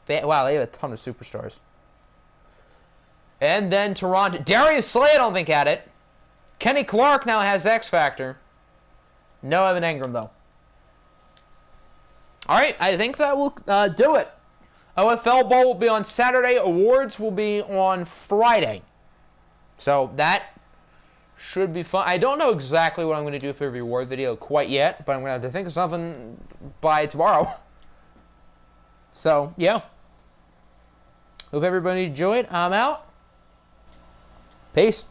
Wow, they have a ton of superstars. And then Toronto. Darius Slay, I don't think, had it. Kenny Clark now has X Factor. No Evan Engram, though. Alright, I think that will do it. OFL Bowl will be on Saturday. Awards will be on Friday. So that should be fun. I don't know exactly what I'm going to do for a reward video quite yet, but I'm going to have to think of something by tomorrow. So, yeah. Hope everybody enjoyed. I'm out. Peace.